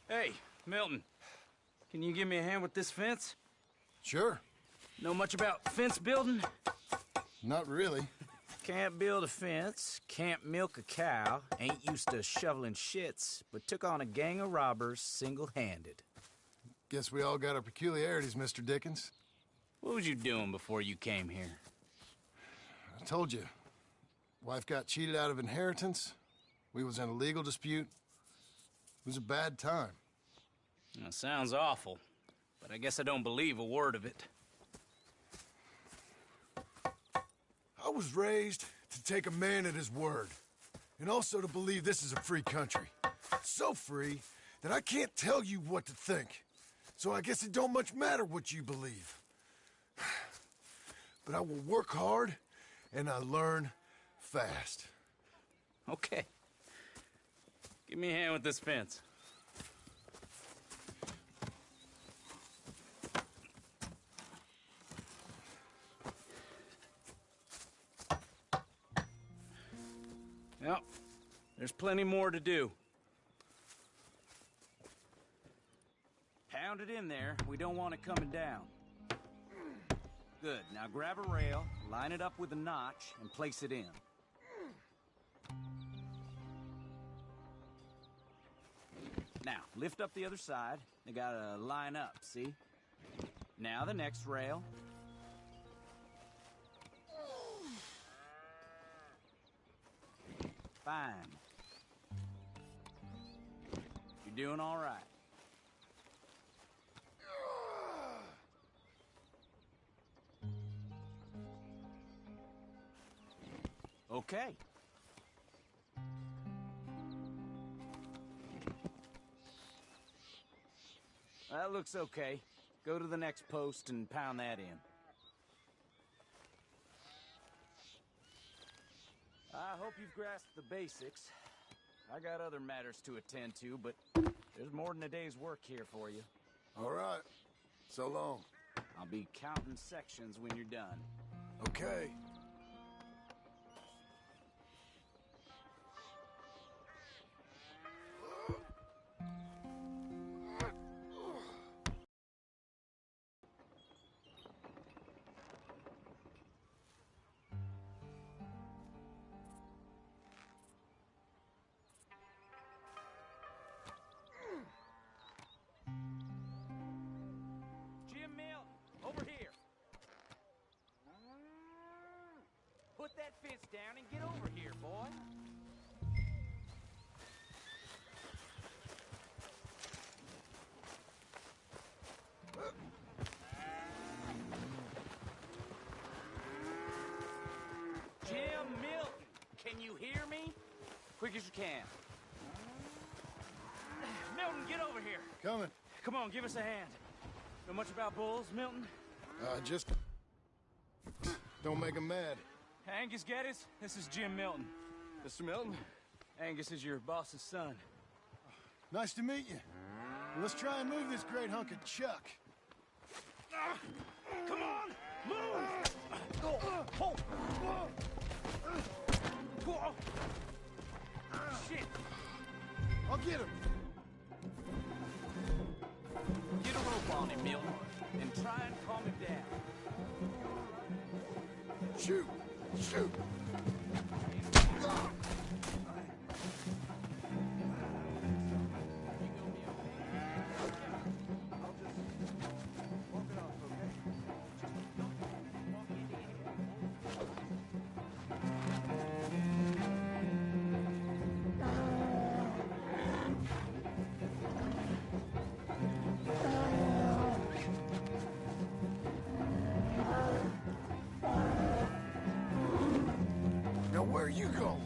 Hey, Milton. Can you give me a hand with this fence? Sure. Know much about fence building? Not really. Can't build a fence, can't milk a cow, ain't used to shoveling shits, but took on a gang of robbers single-handed. Guess we all got our peculiarities, Mr. Dickens. What was you doing before you came here? I told you. Wife got cheated out of inheritance. We was in a legal dispute. It was a bad time. That sounds awful, but I guess I don't believe a word of it. I was raised to take a man at his word, and also to believe this is a free country. So free that I can't tell you what to think. So I guess it don't much matter what you believe. But I will work hard, and I learn fast. Okay. Give me a hand with this fence. Well, there's plenty more to do. Pound it in there. We don't want it coming down. Good. Now grab a rail, line it up with a notch, and place it in. Now, lift up the other side. They gotta line up, see? Now the next rail. Fine. You're doing all right. Okay. That looks okay. Go to the next post and pound that in. I hope you've grasped the basics. I got other matters to attend to, but there's more than a day's work here for you. All right. So long. I'll be counting sections when you're done. Okay. Over here. Put that fence down and get over here, boy. Jim Milton, can you hear me? Quick as you can. Milton, get over here. Coming. Come on, give us a hand. Know much about bulls, Milton? Just... don't make them mad. Angus Geddes, this is Jim Milton. Mr. Milton? Angus is your boss's son. Nice to meet you. Well, let's try and move this great hunk of chuck. Come on! Move! Shit! I'll get him. Get a rope on him, Milton, and try and calm him down. Shoot! Shoot! Now where are you going?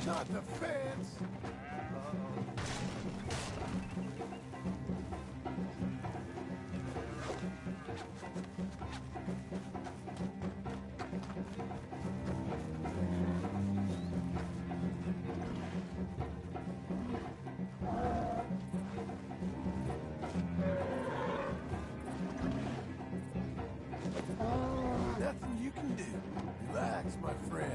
Not the fence! Nothing you can do. Relax, my friend.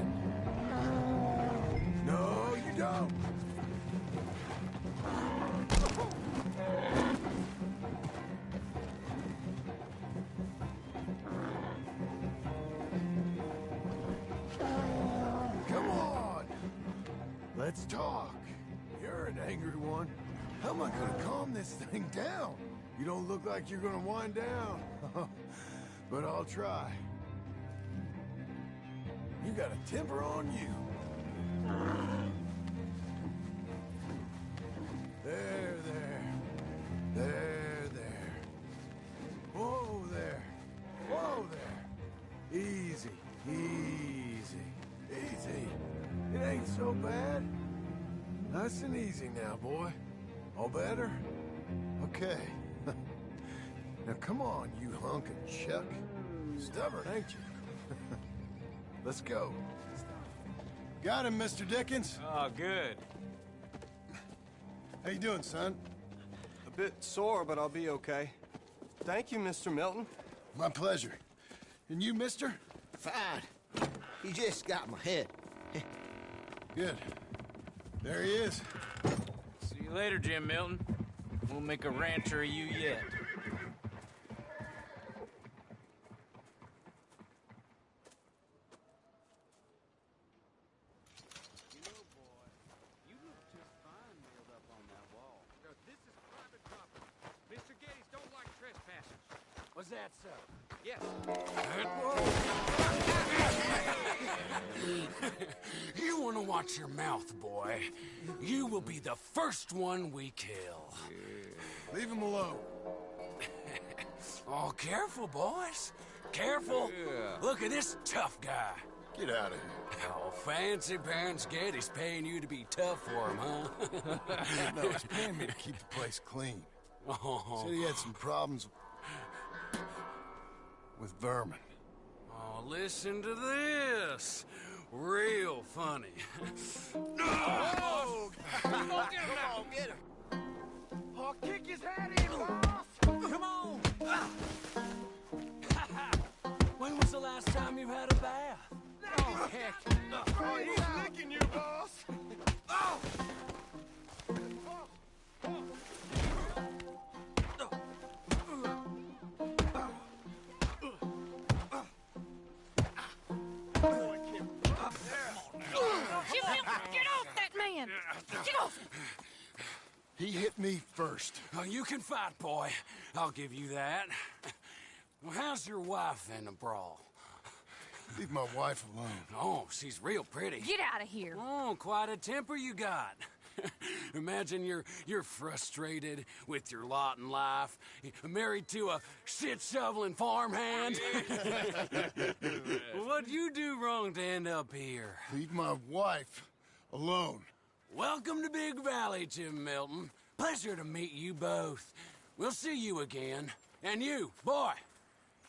let's talk. You're an angry one. How am I gonna calm this thing down? You don't look like you're gonna wind down. But I'll try. You got a temper on you. There. Whoa there. Easy. It ain't so bad. Nice and easy now, boy. All better? Okay. Now come on, you hunk of chuck. Stubborn, ain't you? Let's go. Got him, Mr. Dickens. Oh, good. How you doing, son? A bit sore, but I'll be okay. Thank you, Mr. Milton. My pleasure. And you, mister? Fine. He just got my head. Good. There he is. See you later, Jim Milton. We'll make a rancher of you yet. Was that so? Yes. You want to watch your mouth, boy. You will be the first one we kill. Leave him alone. Oh, careful, boys. Careful. Look at this tough guy. Get out of here. Oh, fancy pants Getty's paying you to be tough for him, huh? No, he's paying me to keep the place clean. Oh. Said he had some problems with vermin. Oh, listen to this. Real funny. Oh, come on, get him. Oh, kick his head in, boss! Come on. When was the last time you had a bath? Oh, heck. Oh, he's licking you, boss. Oh! Get off that man! Get off him! He hit me first. Oh, you can fight, boy. I'll give you that. Well, how's your wife in the brawl? Leave my wife alone. Oh, she's real pretty. Get out of here! Oh, quite a temper you got. Imagine you're frustrated with your lot in life, married to a shit-shoveling farmhand. What'd you do wrong to end up here? Leave my wife alone. Welcome to Big Valley, Jim Milton. Pleasure to meet you both. We'll see you again. And you, boy,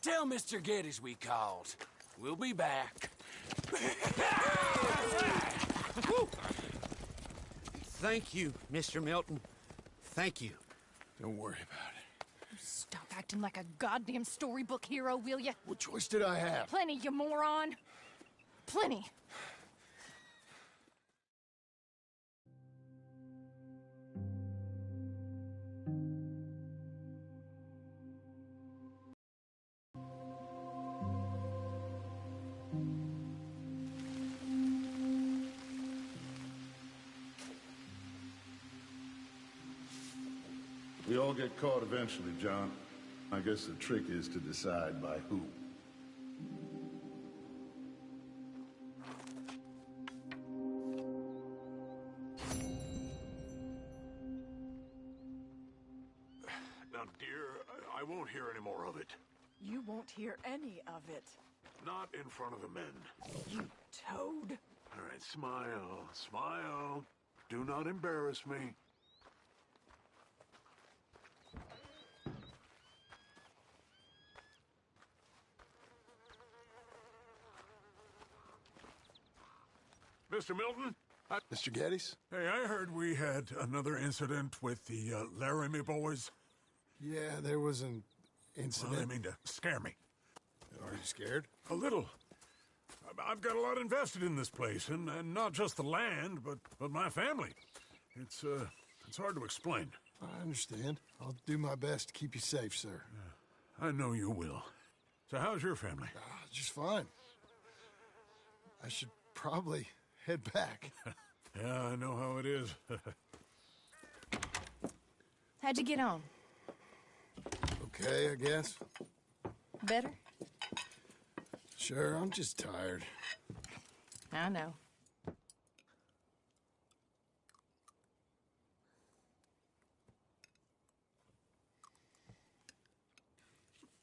tell Mr. Geddes we called. We'll be back. Thank you, Mr. Milton. Thank you. Don't worry about it. Stop acting like a goddamn storybook hero, will ya? What choice did I have? Plenty, you moron. Plenty. We all get caught eventually, John. I guess the trick is to decide by who. Now, dear, I won't hear any more of it. You won't hear any of it. Not in front of the men. You toad. All right, smile, smile. Do not embarrass me. Mr. Milton? Mr. Geddes? Hey, I heard we had another incident with the Laramie boys. Yeah, there was an Well, incident. they mean to scare me. Are you scared? A little. I've got a lot invested in this place, and not just the land, but my family. It's hard to explain. I understand. I'll do my best to keep you safe, sir. I know you will. So how's your family? Just fine. I should probably head back. Yeah, I know how it is. How'd you get on? Okay, I guess. Better? Sure, I'm just tired. I know.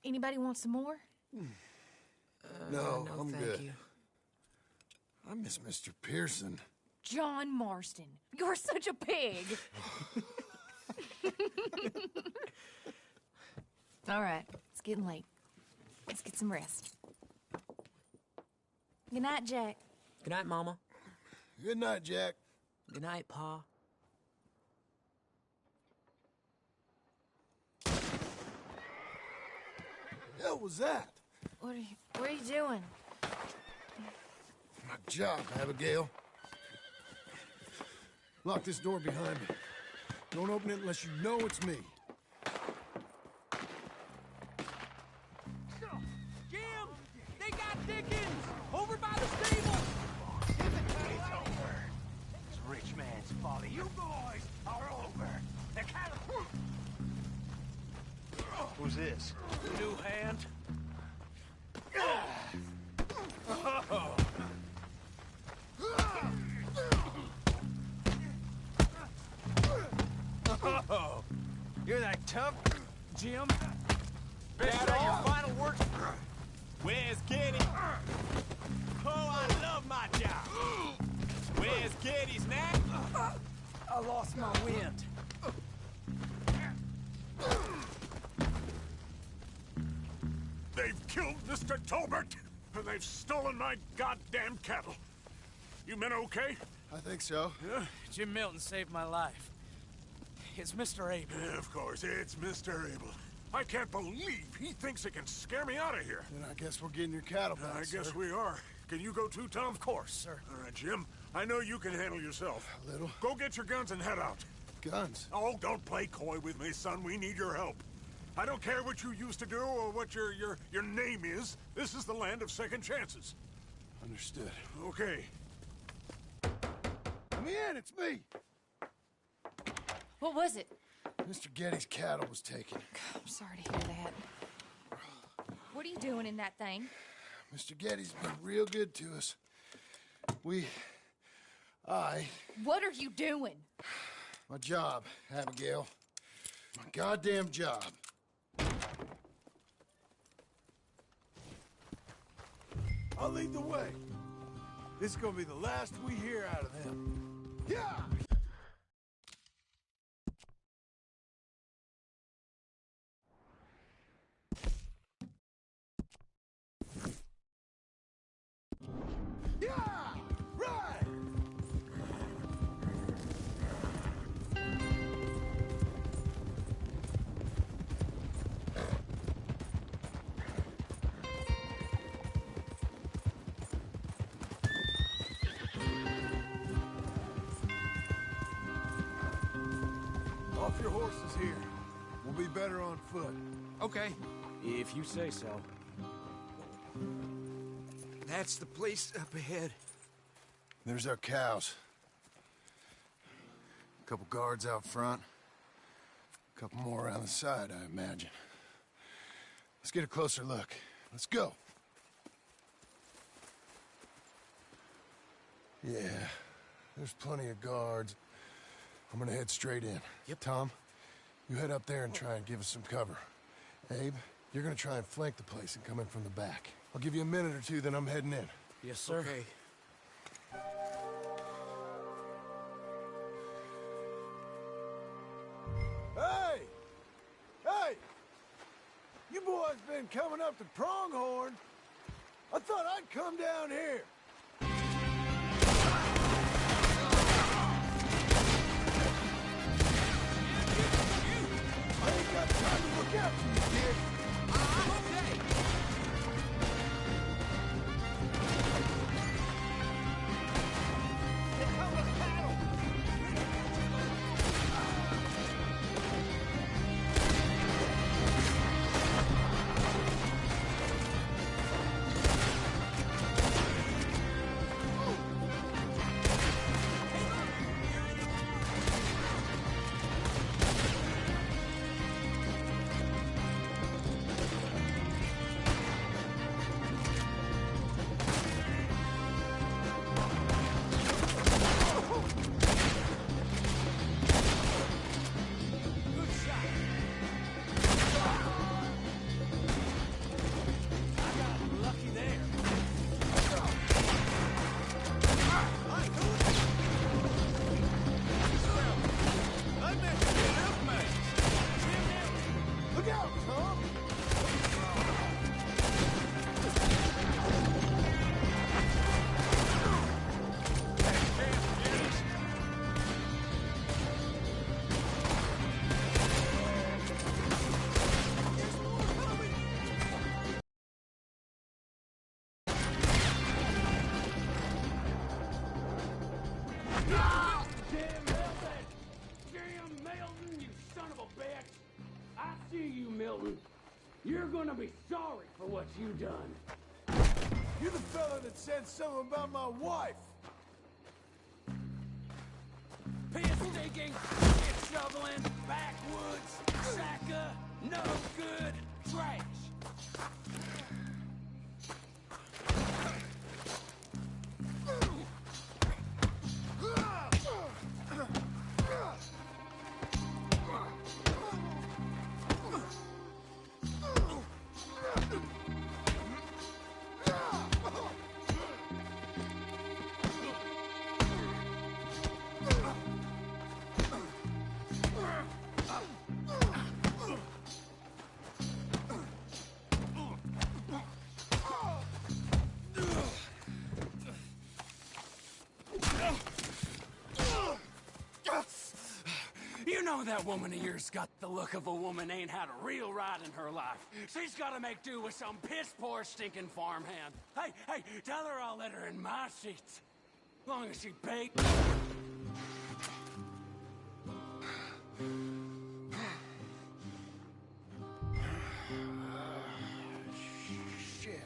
Anybody want some more? No, I'm thank good. you. I miss Mr. Pearson. John Marston, you're such a pig. All right, it's getting late. Let's get some rest. Good night, Jack. Good night, Mama. Good night, Jack. Good night, Pa. Hell was that? What are you doing? My job, Abigail. Lock this door behind me. Don't open it unless you know it's me. Jim! They got Dickens! Over by the stable! It's over. It's rich man's folly. You boys are over. The cattle... Who's this? New hand? Oh, you're that tough, Jim? Best say your final words. Where's Getty? Oh, I love my job. Where's Getty's knack? I lost my wind. They've killed Mr. Tolbert, and they've stolen my goddamn cattle. You men okay? I think so. Yeah? Jim Milton saved my life. It's Mr. Abel. Yeah, of course, it's Mr. Abel. I can't believe he thinks he can scare me out of here. Then I guess we're getting your cattle back, I guess sir. we are. Can you go too, Tom? Of course, sir. All right, Jim. I know you can handle yourself. A little. Go get your guns and head out. Guns? Oh, don't play coy with me, son. We need your help. I don't care what you used to do or what your name is. This is the land of second chances. Understood. Okay. Let me in, it's me! What was it? Mr. Getty's cattle was taken. I'm sorry to hear that. What are you doing in that thing? Mr. Getty's been real good to us. What are you doing? My job, Abigail. My goddamn job. I'll lead the way. This is gonna be the last we hear out of them. Yeah! Yeah! Right! Off your horses here. We'll be better on foot. Okay, if you say so. That's the place up ahead. There's our cows. A couple guards out front. A couple more around the side, I imagine. Let's get a closer look. Let's go. Yeah, there's plenty of guards. I'm gonna head straight in. Yep. Tom, you head up there and try and give us some cover. Abe, you're gonna try and flank the place and come in from the back. I'll give you a minute or two, then I'm heading in. Yes, sir. Okay. Hey! Hey! You boys been coming up to Pronghorn? I thought I'd come down here. I ain't got time to look out for you, kid. I'm okay. You're gonna be sorry for what you done. You're the fella that said something about my wife. Piss digging, shit shoveling, backwoods, sacker, no good, trash. You know that woman of yours got the look of a woman ain't had a real ride in her life. She's gotta make do with some piss-poor stinking farmhand. Hey, tell her I'll let her in my seats. Long as she pays. Shit.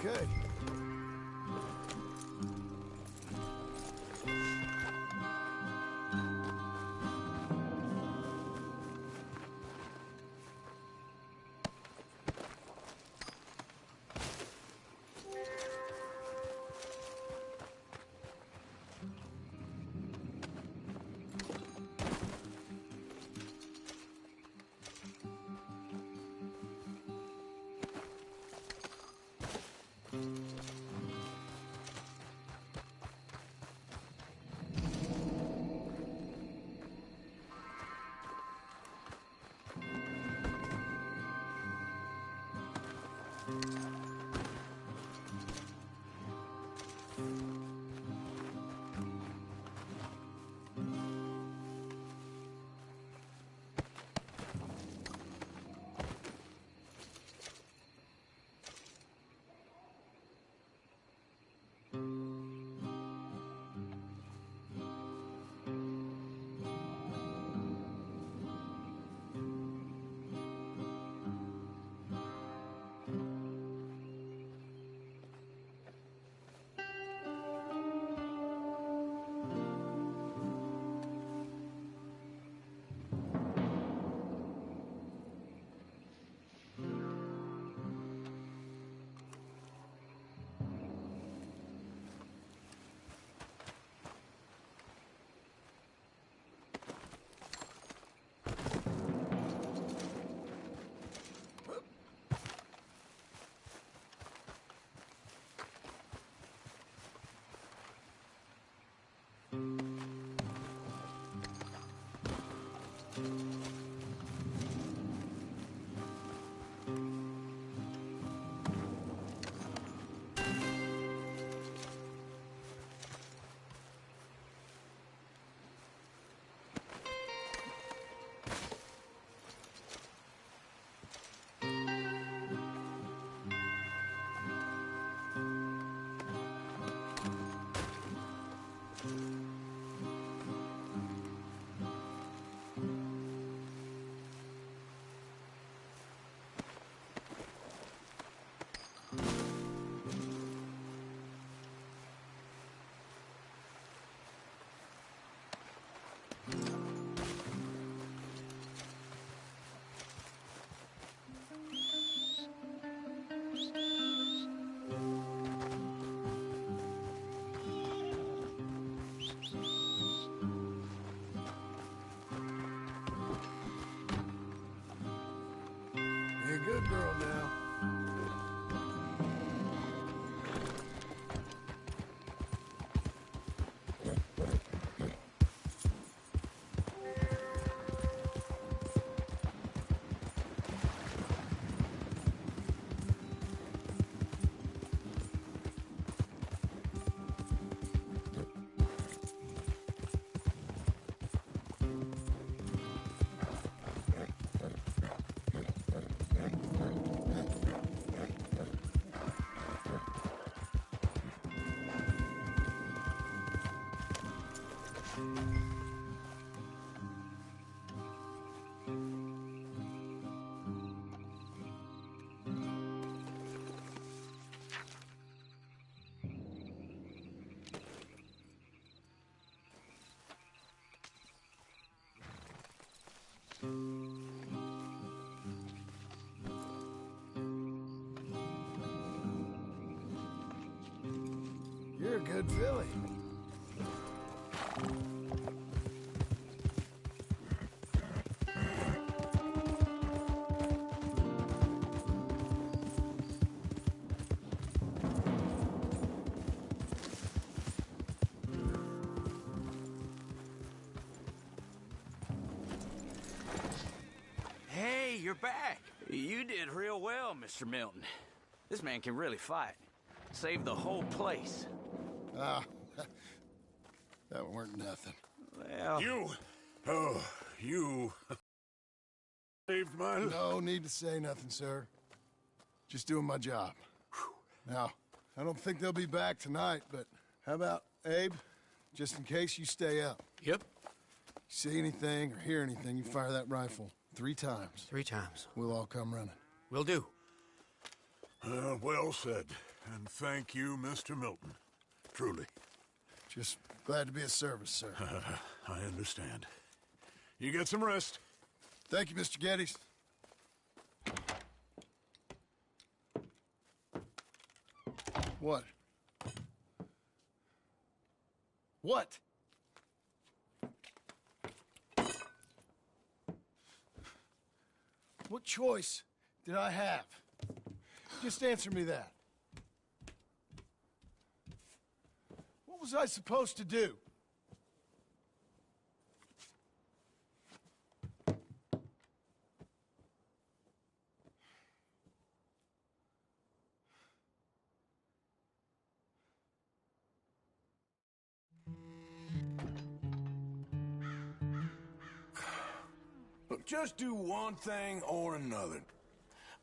Okay. You're a good filly. Hey, you're back. You did real well, Mr. Milton. This man can really fight. Saved the whole place. Ah, that weren't nothing. Well... You saved my life. No need to say nothing, sir. Just doing my job. Now, I don't think they'll be back tonight, but how about, Abe? Just in case you stay up. Yep. See anything or hear anything, you fire that rifle 3 times. 3 times. We'll all come running. Will do. Well said. And thank you, Mr. Milton. Truly. Just glad to be of service, sir. I understand. You get some rest. Thank you, Mr. Geddes. What? What? What choice did I have? Just answer me that. What was I supposed to do? Look, just do one thing or another.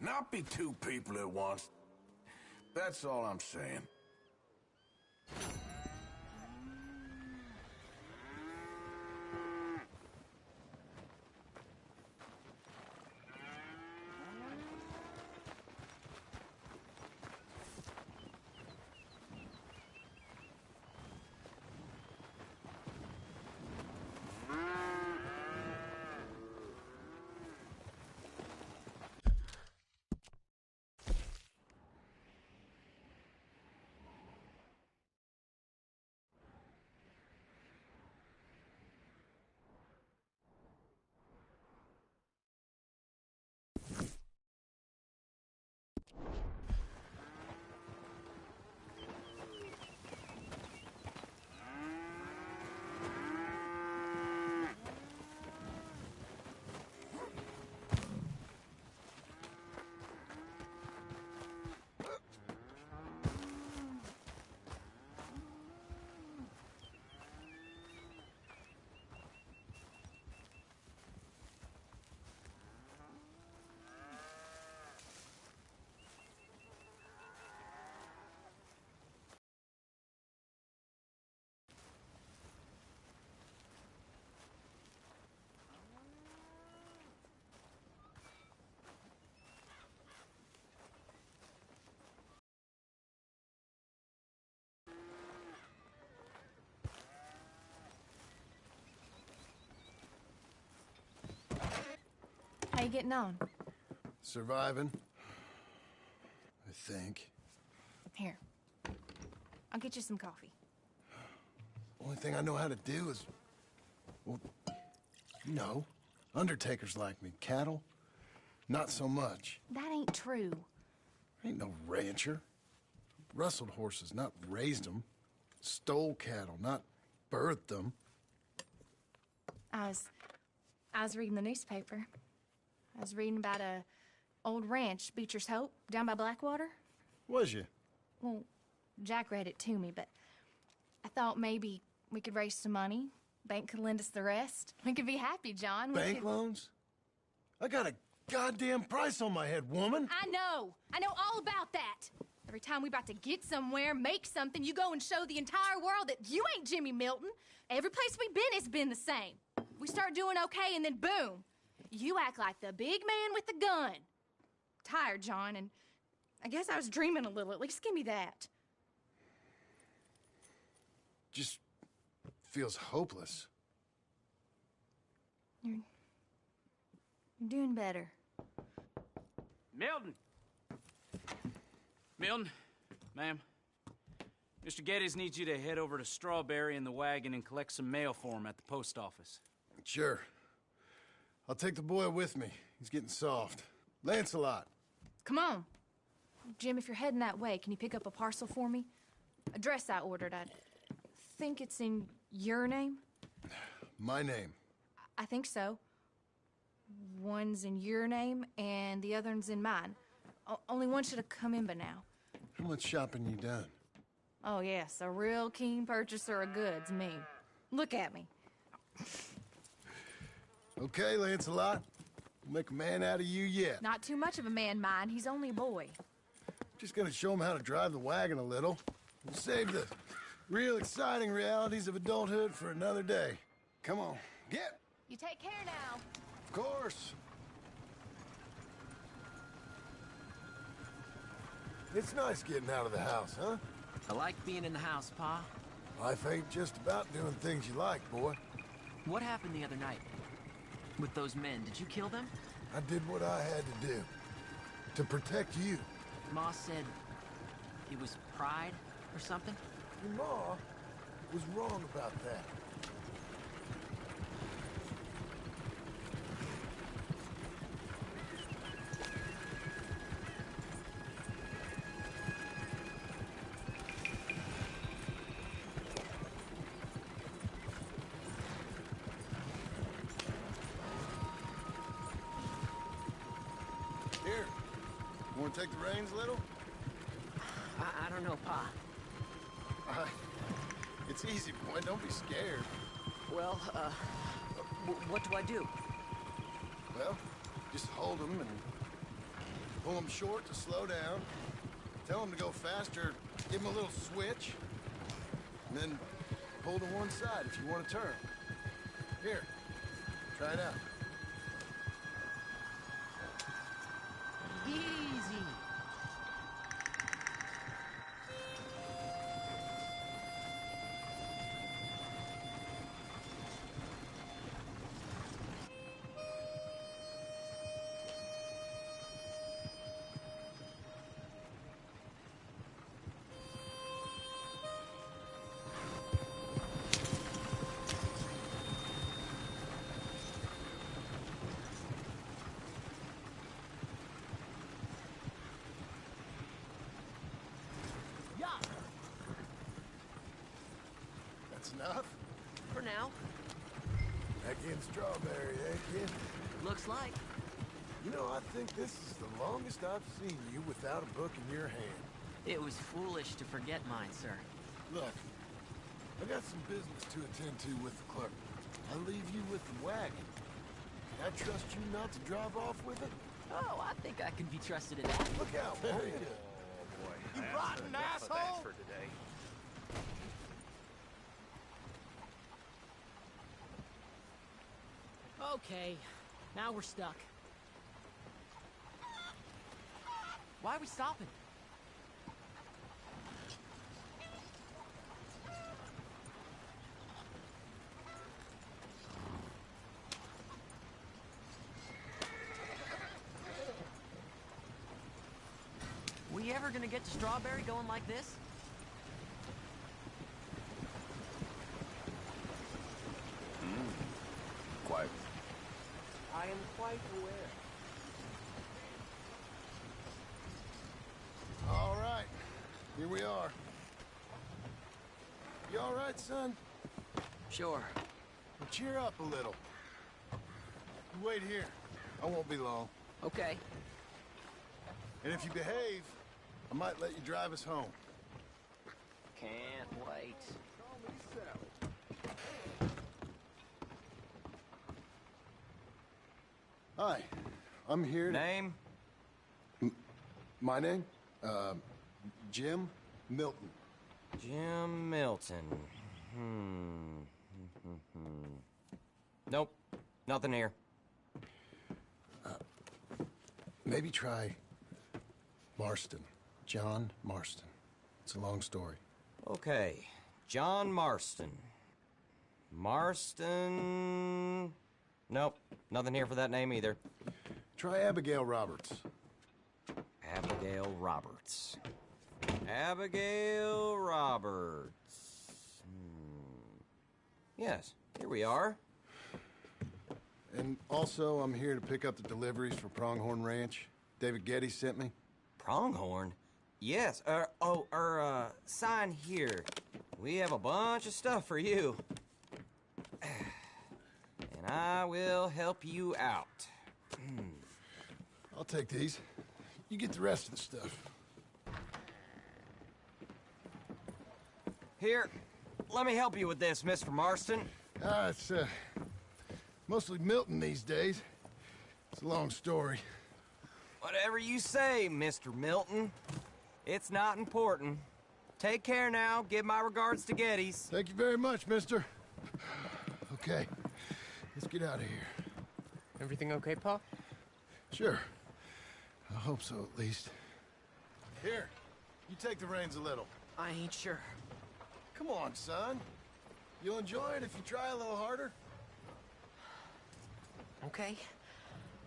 Not be 2 people at once. That's all I'm saying. How you getting on? Surviving. I think. Here. I'll get you some coffee. Only thing I know how to do is... Well, you know, undertakers like me. Cattle, not so much. That ain't true. Ain't no rancher. Rustled horses, not raised them. Stole cattle, not birthed them. I was reading the newspaper. I was reading about a old ranch, Beecher's Hope, down by Blackwater. Was you? Well, Jack read it to me, but I thought maybe we could raise some money. Bank could lend us the rest. We could be happy, John. Bank loans? I got a goddamn price on my head, woman. I know all about that. Every time we about to get somewhere, make something, you go and show the entire world that you ain't Jimmy Milton. Every place we've been, it's been the same. We start doing okay, and then boom. You act like the big man with the gun. Tired, John, and I guess I was dreaming a little. At least give me that. Just feels hopeless. You're doing better. Milton! Milton, ma'am. Mr. Geddes needs you to head over to Strawberry in the wagon and collect some mail for him at the post office. Sure. I'll take the boy with me. He's getting soft. Lancelot. Come on. Jim, if you're heading that way, can you pick up a parcel for me? A dress I ordered. I think it's in your name? My name. I think so. One's in your name, and the other one's in mine. Only one should have come in by now. How much shopping you done? Oh, yes, a real keen purchaser of goods, me. Look at me. Okay, Lancelot. We'll make a man out of you yet. Not too much of a man, mine. He's only a boy. Just gonna show him how to drive the wagon a little. We'll save the real exciting realities of adulthood for another day. Come on, get! You take care now. Of course. It's nice getting out of the house, huh? I like being in the house, Pa. Life ain't just about doing things you like, boy. What happened the other night? With those men, did you kill them? I did what I had to do. To protect you. Ma said it was pride or something? Your ma was wrong about that. Here, you want to take the reins a little? I don't know, Pa. It's easy, boy. Don't be scared. Well, what do I do? Well, just hold them and pull them short to slow down. Tell them to go faster. Give them a little switch. And then pull to one side if you want to turn. Here, try it out. Easy. That's enough? For now. Back in Strawberry, eh, kid? Looks like. You know, I think this is the longest I've seen you without a book in your hand. It was foolish to forget mine, sir. Look, I got some business to attend to with the clerk. I'll leave you with the wagon. Can I trust you not to drive off with it? Oh, I think I can be trusted in that. Look out, very good. You rotten asshole! For today. Okay, now we're stuck. Why are we stopping? We ever gonna get to Strawberry going like this? Quite. I am quite aware. All right, here we are. You all right, son? Sure. Well, cheer up a little. You wait here. I won't be long. Okay. And if you behave, I might let you drive us home. Can't wait. Hi, I'm here to... Name? My name? Jim Milton. Jim Milton. Nope. Nothing here. Maybe try Marston. John Marston. It's a long story. Okay. John Marston. Marston... Nope. Nothing here for that name either. Try Abigail Roberts. Abigail Roberts. Abigail Roberts. Yes, here we are. And also, I'm here to pick up the deliveries for Pronghorn Ranch. David Getty sent me. Pronghorn? Yes, sign here. We have a bunch of stuff for you. And I will help you out. I'll take these. You get the rest of the stuff. Here, let me help you with this, Mr. Marston. It's, mostly Milton these days. It's a long story. Whatever you say, Mr. Milton. It's not important. Take care now. Give my regards to Geddes. Thank you very much, mister. Okay, let's get out of here. Everything okay, Pa? Sure. I hope so, at least. Here, you take the reins a little. I ain't sure. Come on, son. You'll enjoy it if you try a little harder. Okay.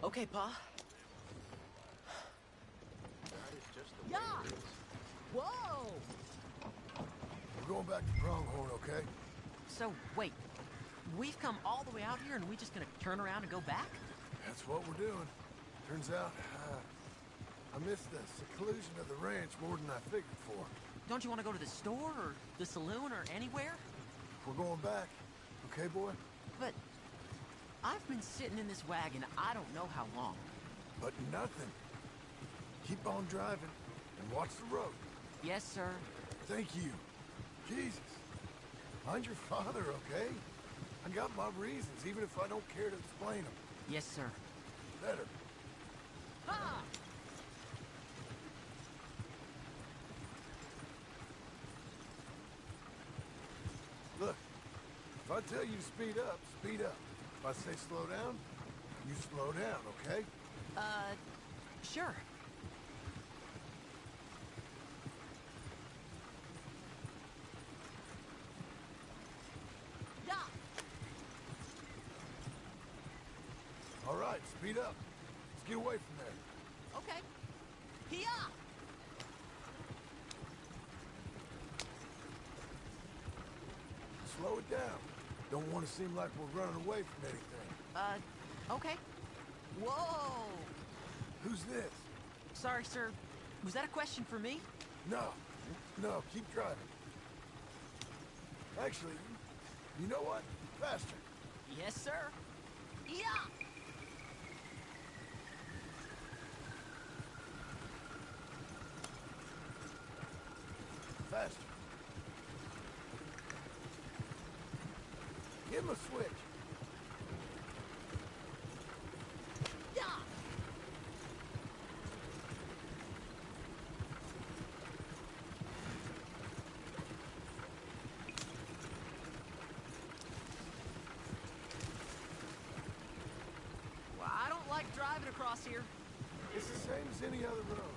Okay, Pa. Yeah! Whoa! We're going back to Pronghorn, okay? So, wait. We've come all the way out here and we just gonna turn around and go back? That's what we're doing. Turns out, I missed the seclusion of the ranch more than I figured for. Don't you want to go to the store or the saloon or anywhere? We're going back, okay, boy? But I've been sitting in this wagon I don't know how long. But nothing. Keep on driving and watch the road. Yes, sir. Thank you. Jesus. Mind your father, okay? I got my reasons, even if I don't care to explain them. Yes, sir. Better. Ha! Look, if I tell you to speed up, speed up. If I say slow down, you slow down, okay? Sure. Yeah! All right, speed up. Let's get away from there. Okay. Here! Slow it down. Don't want to seem like we're running away from anything. Okay. Whoa! Who's this? Sorry, sir. Was that a question for me? No. No, keep driving. Actually, you know what? Faster. Yes, sir. Yeah! Faster. Give him a switch. Yeah! Well, I don't like driving across here. It's the same as any other road.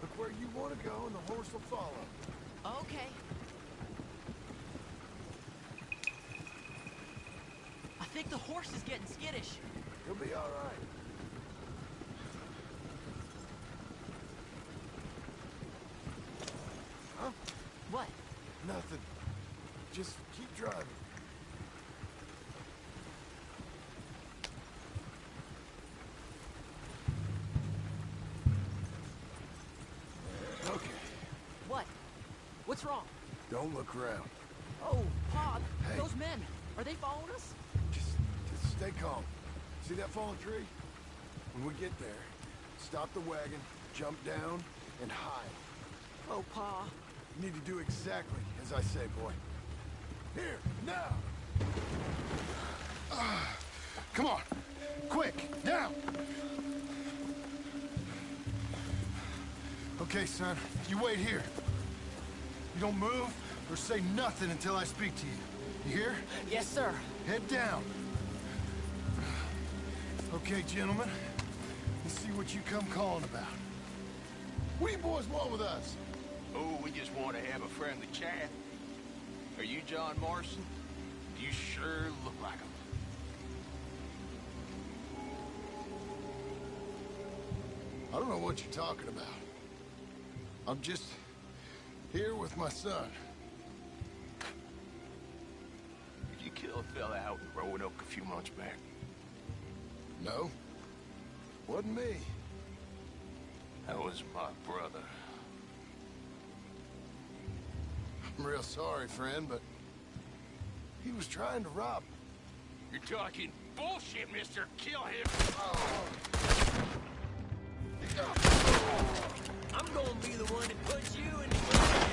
Look where you want to go and the horse will follow. Okay. I think the horse is getting skittish. He'll be all right. Huh? What? Nothing. Just keep driving. Okay. What? What's wrong? Don't look around. Oh, Pa, Hey. those men, are they following us? Just stay calm. See that fallen tree? When we get there, stop the wagon, jump down, and hide. Oh, Pa. You need to do exactly as I say, boy. Here, now! Come on! Quick, down! Okay, son, you wait here. You don't move or say nothing until I speak to you. You hear? Yes, sir. Head down. Okay, gentlemen. Let's see what you come calling about. What do you boys want with us? Oh, we just want to have a friendly chat. Are you John Morrison? You sure look like him. I don't know what you're talking about. I'm just Here with my son. Did you kill a fella out in Roanoke a few months back? No. Wasn't me. That was my brother. I'm real sorry, friend, but he was trying to rob me. You're talking bullshit, mister. Kill him. I'm gonna be the one that puts you in the ground.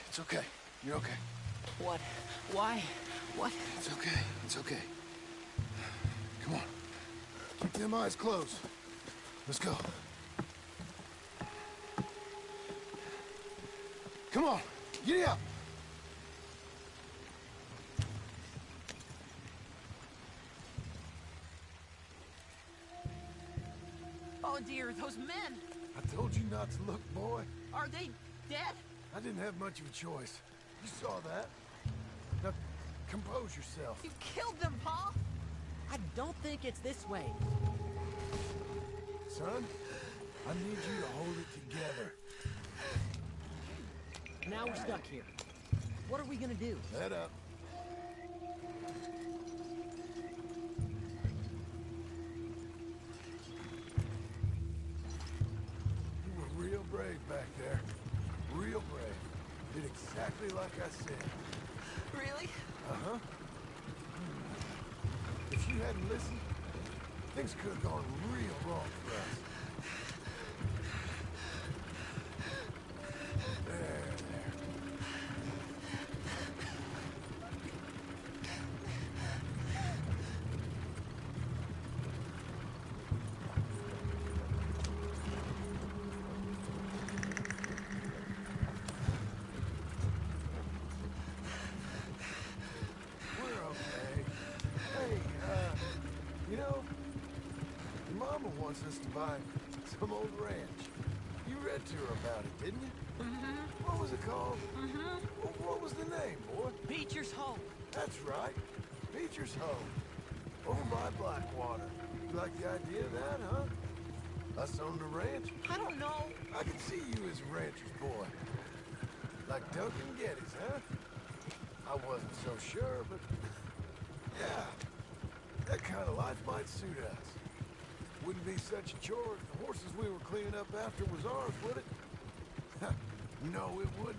It's okay. You're okay. What? Why? What? It's okay. It's okay. Come on. Keep them eyes closed. Let's go. Come on. Giddy up. Oh dear, those men! I told you not to look, boy. Are they dead? I didn't have much of a choice. You saw that. Now, compose yourself. You killed them, Paul! I don't think it's this way. Son, I need you to hold it together. Now we're stuck here. What are we gonna do? Head up. You were real brave back there. Real brave. Did exactly like I said. Really? Uh-huh. If you hadn't listened, things could have gone real wrong for us. There. We're okay. Hey, you know, your mama wants us to buy some old ranch. You read to her about it, didn't you? Mm-hmm. What was it called? Mm-hmm. What was the name, boy? Beecher's Home. That's right. Beecher's Home. Over by Blackwater. You like the idea of that, huh? Us on the ranch? I don't know. I can see you as a rancher's boy. Like Duncan Geddes, huh? I wasn't so sure, but... yeah. That kind of life might suit us. Wouldn't be such a chore if the horses we were cleaning up after was ours, would it? No, it wouldn't.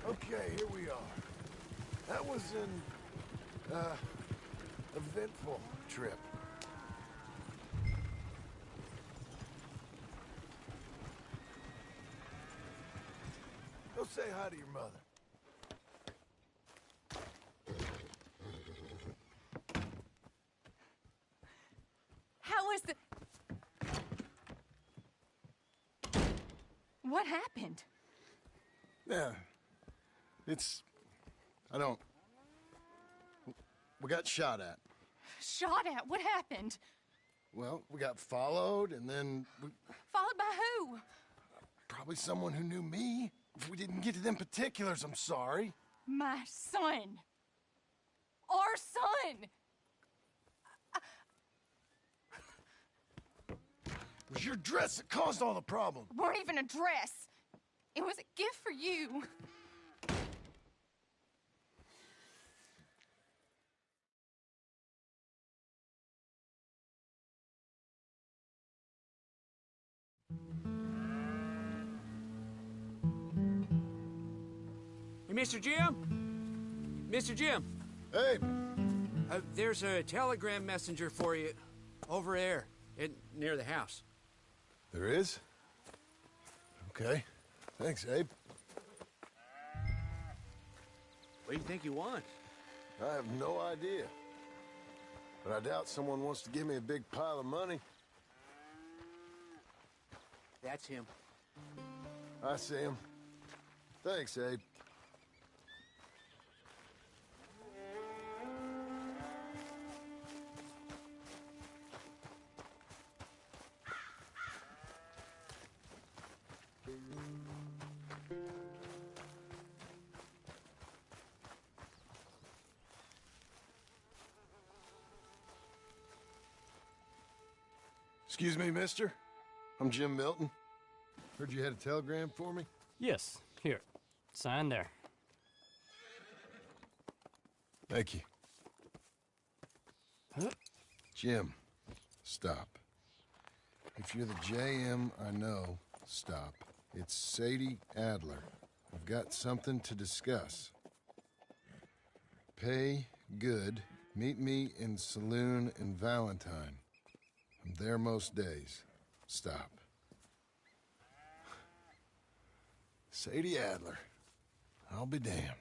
Okay, here we are. That was an, eventful trip. Go say hi to your mother. How was the... What happened? Yeah. I don't... We got shot at. Shot at? What happened? Well, we got followed, and then Followed by who? probably someone who knew me. If we didn't get to them particulars, I'm sorry. My son. Our son. It was your dress that caused all the problems. Weren't even a dress. It was a gift for you. Hey, Mr. Jim? Mr. Jim? Hey! There's a telegram messenger for you over there, near the house. There is? Okay. Thanks, Abe. What do you think you want? I have no idea. But I doubt someone wants to give me a big pile of money. That's him. I see him. Thanks, Abe. Excuse me, mister. I'm Jim Milton. Heard you had a telegram for me? Yes. Here. Sign there. Thank you. Huh? Jim, stop. If you're the JM I know, stop. It's Sadie Adler. I've got something to discuss. Pay good. Meet me in saloon in Valentine. I'm there most days. Stop. Sadie Adler. I'll be damned.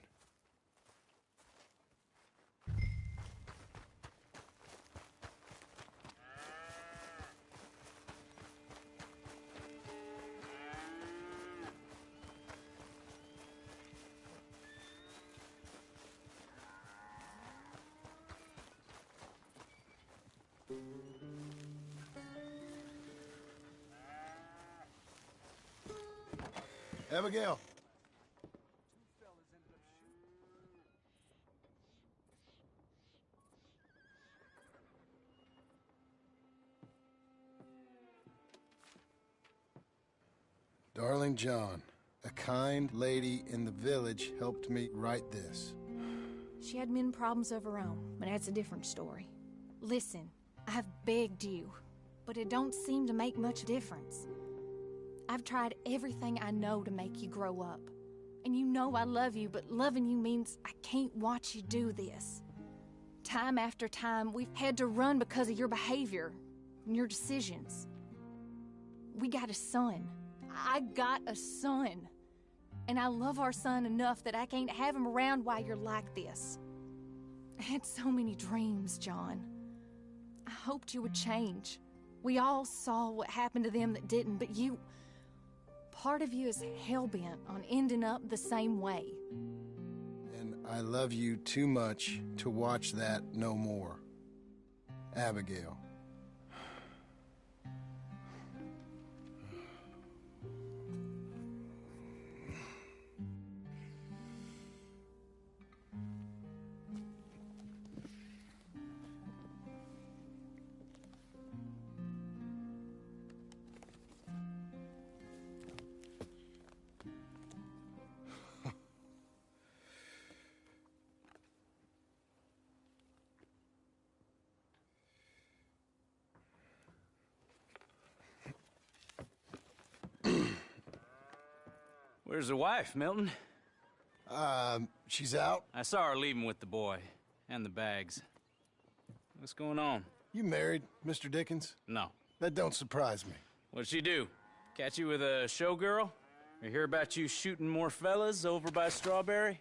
Abigail. Darling John, a kind lady in the village helped me write this. She had men problems of her own, but that's a different story. Listen, I have begged you, but it don't seem to make much difference. I've tried everything I know to make you grow up. And you know I love you, but loving you means I can't watch you do this. Time after time, we've had to run because of your behavior and your decisions. We got a son. I got a son. And I love our son enough that I can't have him around while you're like this. I had so many dreams, John. I hoped you would change. We all saw what happened to them that didn't, but you... Part of you is hell-bent on ending up the same way. And I love you too much to watch that no more. Abigail. Where's the wife, Milton? She's out. I saw her leaving with the boy. And the bags. What's going on? You married, Mr. Dickens? No. That don't surprise me. What'd she do? Catch you with a showgirl? Or hear about you shooting more fellas over by Strawberry?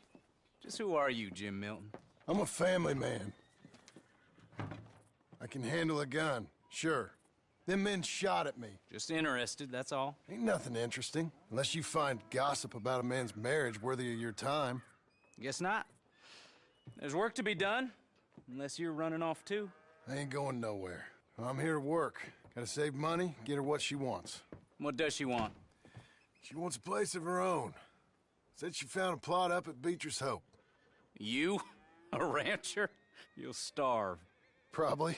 Just who are you, Jim Milton? I'm a family man. I can handle a gun, sure. Them men shot at me. Just interested, that's all. Ain't nothing interesting, unless you find gossip about a man's marriage worthy of your time. Guess not. There's work to be done, unless you're running off too. I ain't going nowhere. I'm here to work. Gotta save money, get her what she wants. What does she want? She wants a place of her own. Said she found a plot up at Beecher's Hope. You? A rancher? You'll starve. Probably.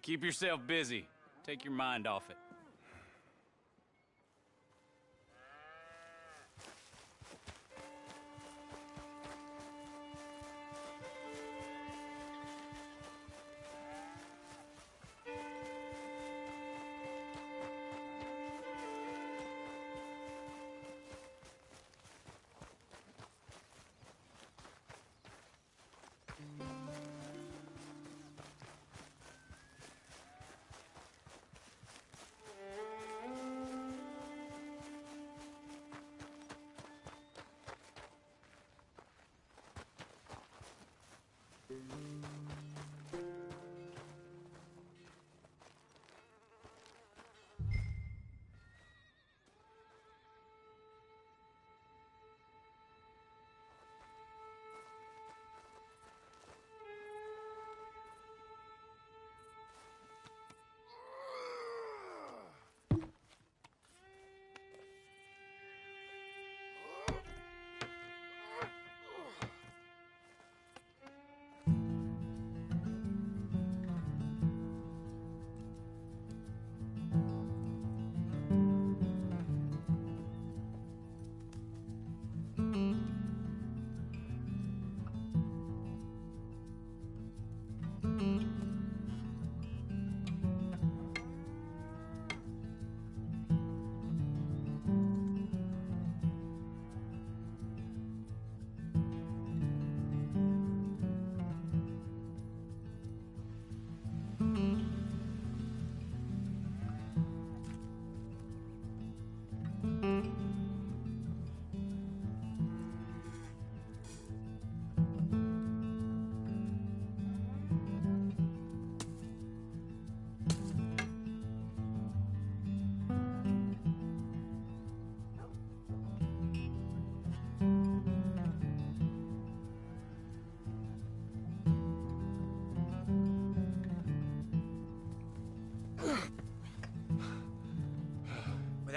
Keep yourself busy. Take your mind off it.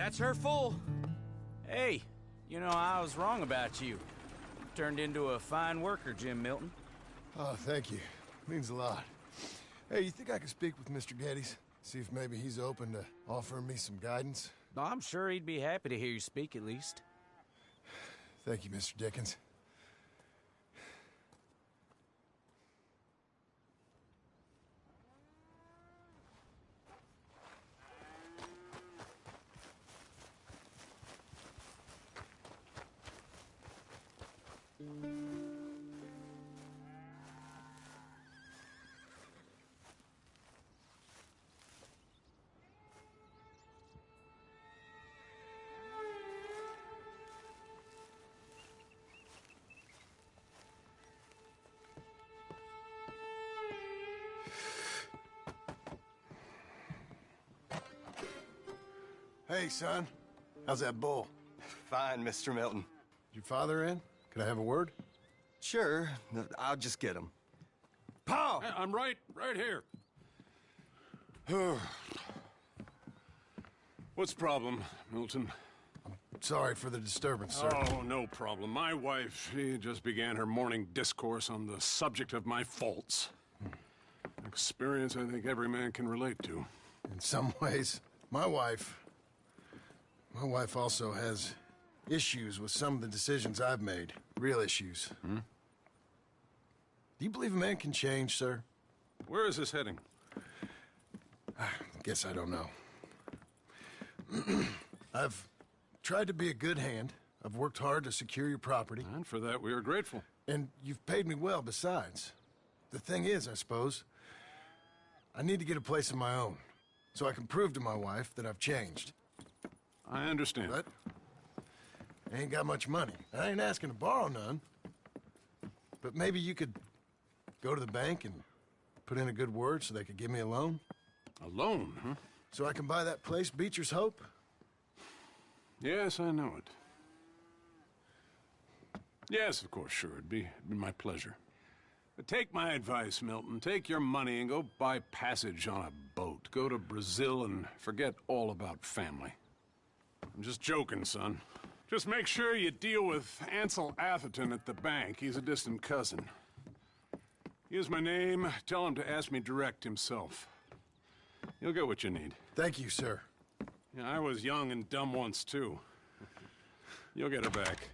That's her full. Hey, you know, I was wrong about you. Turned into a fine worker, Jim Milton. Oh, thank you. Means a lot. Hey, you think I could speak with Mr. Geddes? See if maybe he's open to offering me some guidance? I'm sure he'd be happy to hear you speak, at least. Thank you, Mr. Dickens. Hey, son. How's that bull? Fine, Mr. Milton. Your father in? Can I have a word? Sure. I'll just get him. Pa! I'm right here. What's the problem, Milton? Sorry for the disturbance, sir. Oh, no problem. My wife, she just began her morning discourse on the subject of my faults. Experience I think every man can relate to. In some ways, my wife also has issues with some of the decisions I've made. Real issues. Hmm? Do you believe a man can change, sir? Where is this heading? Guess I don't know. I've tried to be a good hand. I've worked hard to secure your property. And for that, we are grateful. And you've paid me well besides. The thing is, I suppose, I need to get a place of my own, so I can prove to my wife that I've changed. I understand. But I ain't got much money. I ain't asking to borrow none. But maybe you could go to the bank and put in a good word so they could give me a loan? A loan, huh? So I can buy that place, Beecher's Hope? Yes, I know it. Yes, of course, sure. It'd be my pleasure. But take my advice, Milton. Take your money and go buy passage on a boat. Go to Brazil and forget all about family. I'm just joking, son. Just make sure you deal with Ansel Atherton at the bank. He's a distant cousin. Use my name. Tell him to ask me direct himself. You'll get what you need. Thank you, sir. Yeah, I was young and dumb once, too. You'll get her back.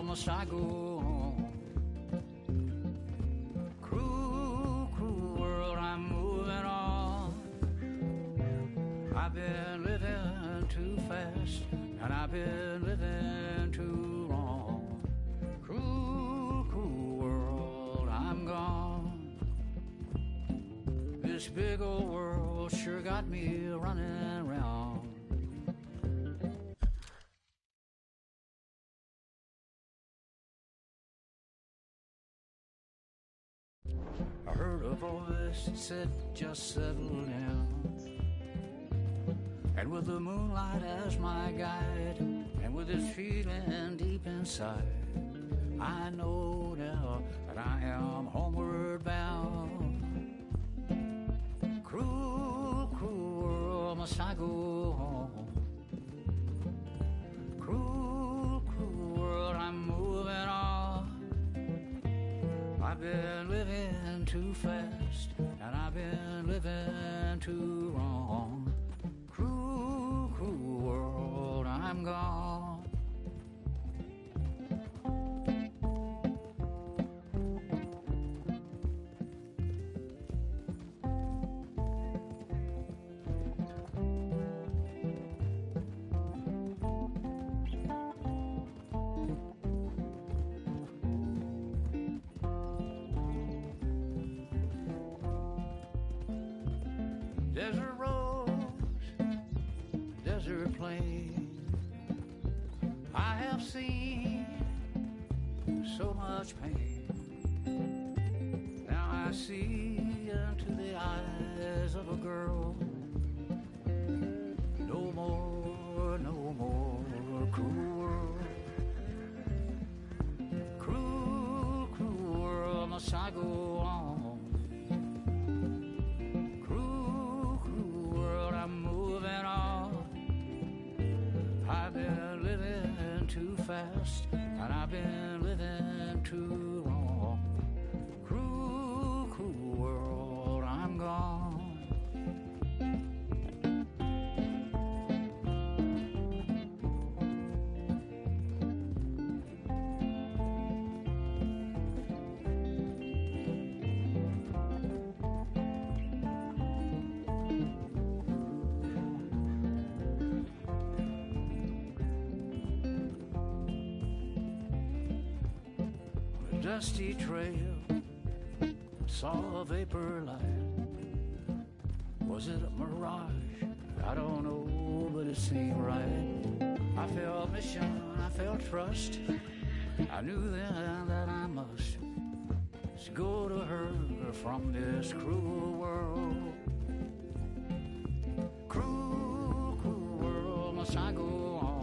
Must I go on? Cruel, cruel world, I'm moving on. I've been living too fast, and I've been living too long. Cruel, cruel world, I'm gone. This big old world sure got me running around. I heard a voice that said, just settle down. And with the moonlight as my guide, and with this feeling deep inside, I know now that I am homeward bound. Cruel, cruel world, must I go home? Cruel, cruel world, I'm moving on. I've been living too fast, and I've been living too wrong. Cruel, cruel world, I'm gone. Desert roads, desert plain, I have seen so much pain. Now I see into the eyes of a girl. No more, no more cruel world. Cruel, cruel world, must I go on? I've been living too fast, and I've been living too long. Cruel, cruel world, I'm gone. Dusty trail, saw a vapor light. Was it a mirage? I don't know, but it seemed right. I felt mission, I felt trust. I knew then that I must go to her from this cruel world. Cruel, cruel world, must I go on?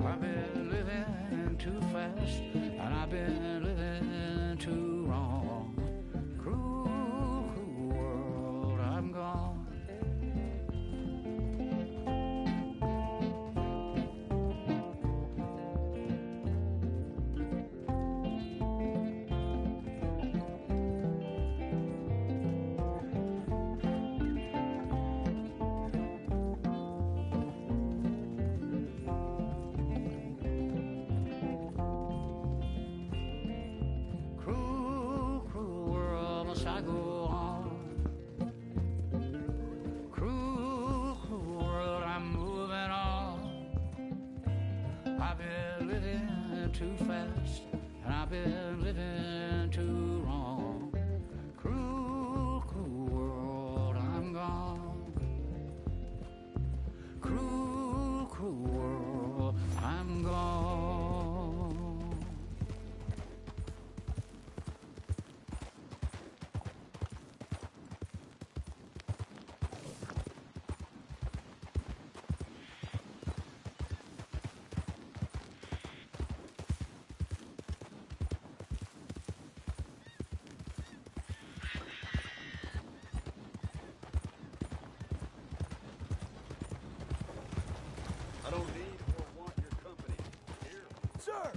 I've been living too fast, and I've been living too wrong. Cruel, cruel world, I'm gone. I go on. Cruel, cruel world, I'm moving on. I've been living too fast, and I've been living too wrong. Cruel, cruel world, I'm gone. Cruel, cruel world, I'm gone. I don't need or want your company. Here. Sir!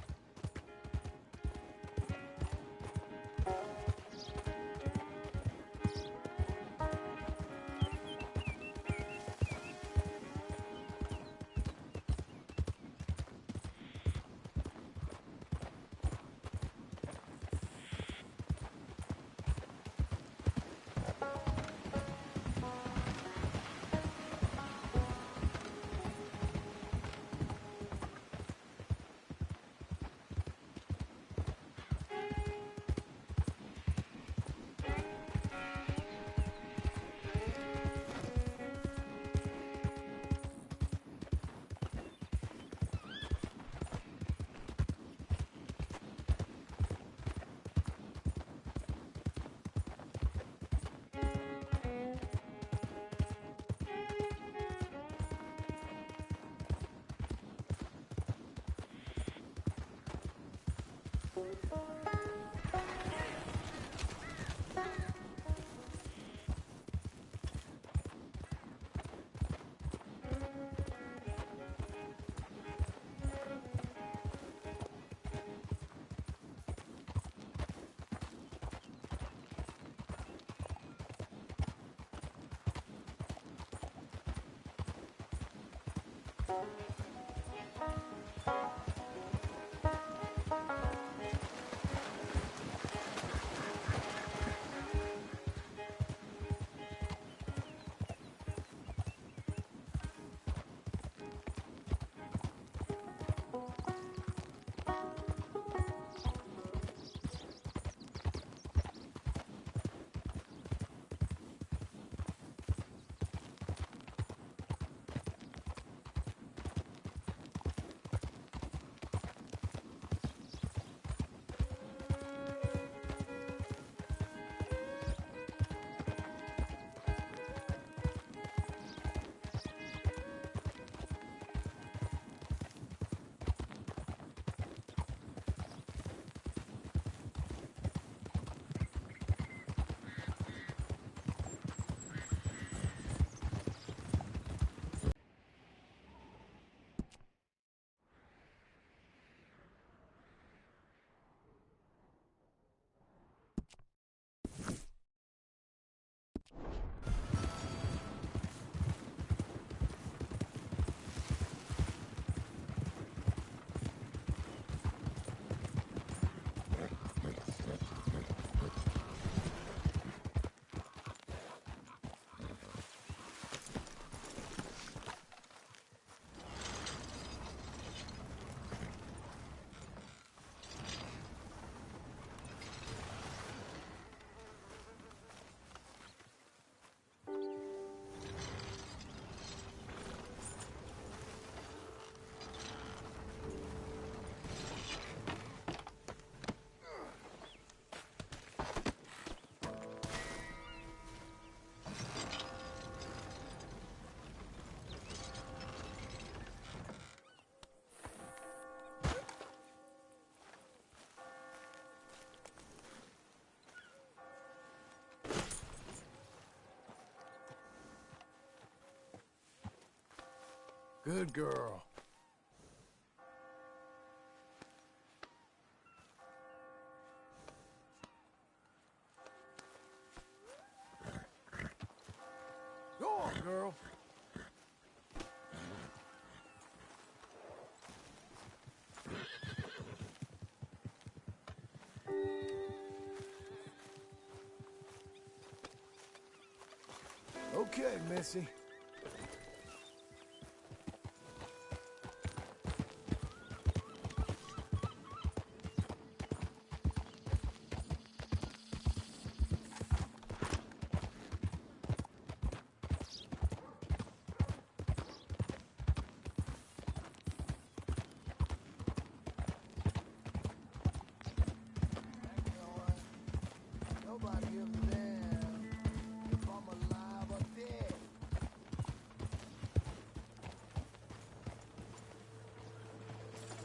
Good girl. Go on, girl. Okay, Missy. Nobody gives a damn if I'm alive or dead.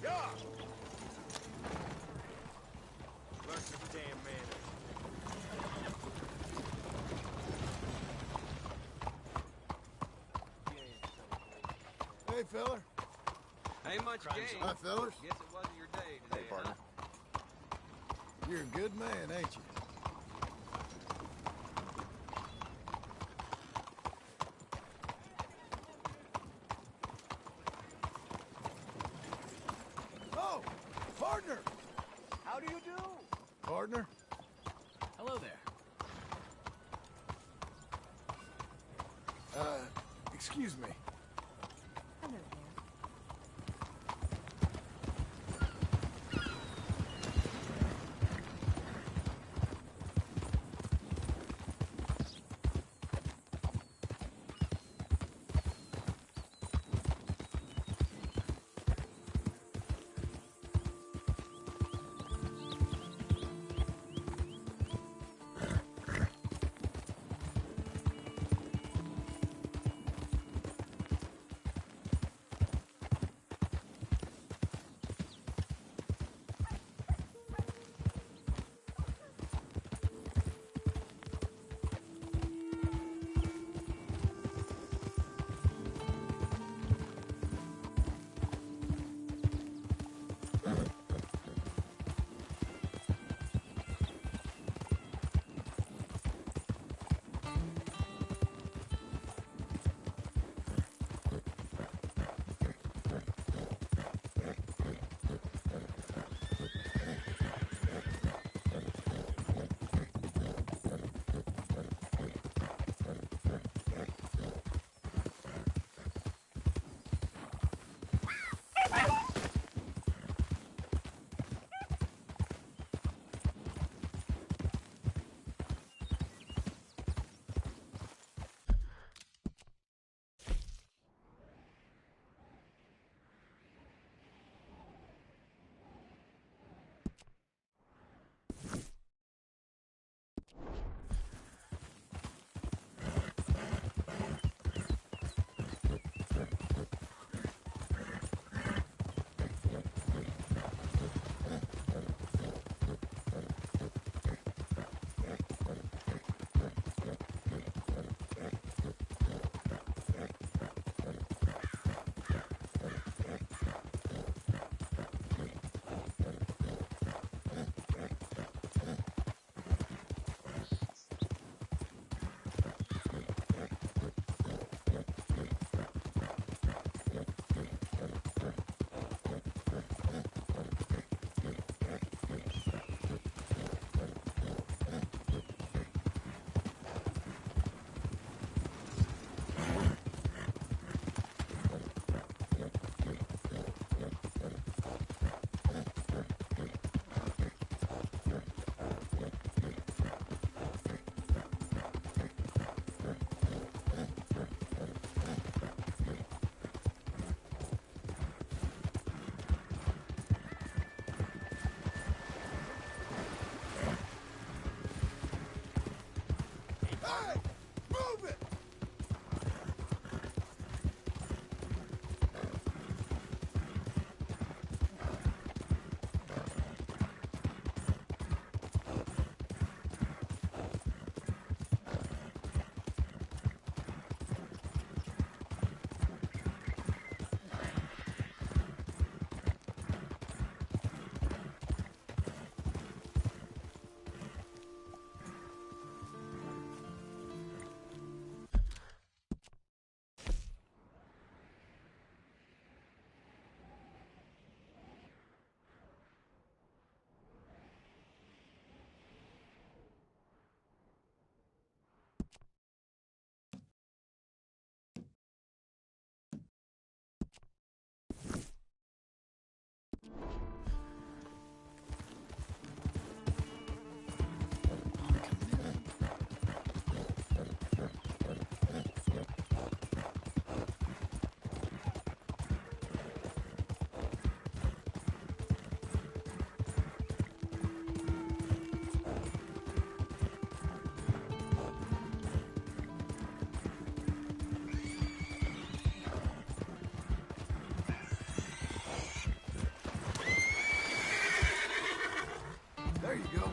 Yeah! Learn some damn manners. Hey, feller. Ain't much game. Hi, fellas. Guess it wasn't your day today, partner. You're a good man, ain't you? Oh, partner! How do you do? Partner? Hello there. Excuse me. Hello there. Hey! Move it! There you go.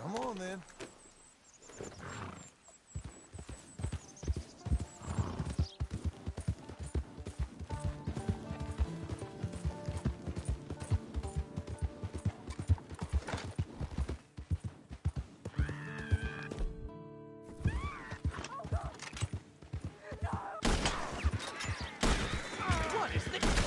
Come on, then. What is this?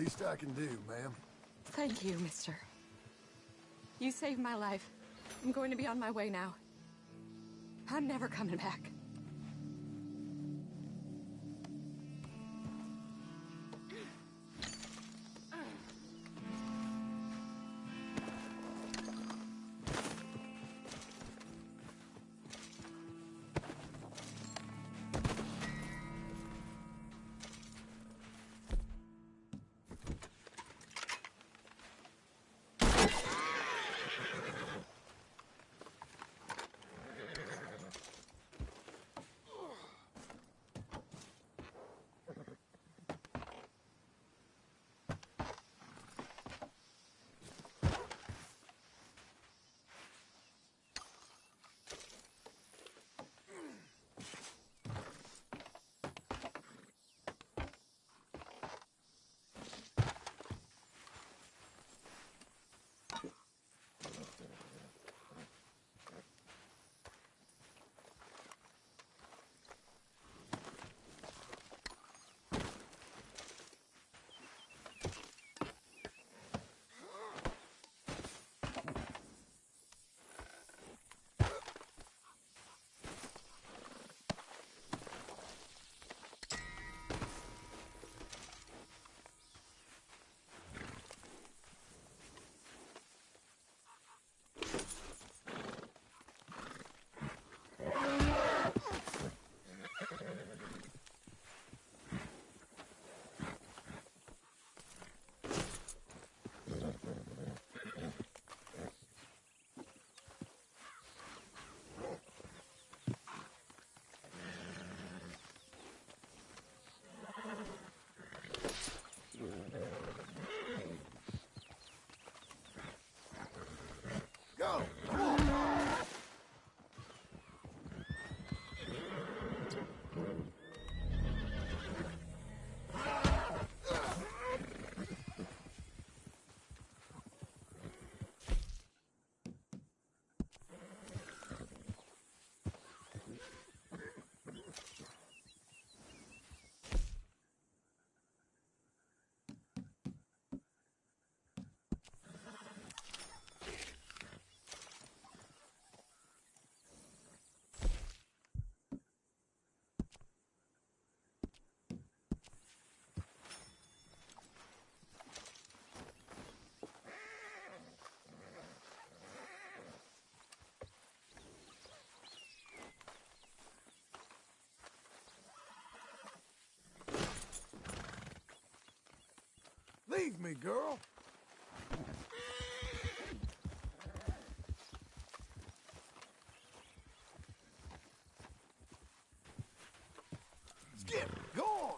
least I can do, ma'am. Thank you, mister. You saved my life. I'm going to be on my way now. I'm never coming back. Go! Leave me, girl. Skip, go on.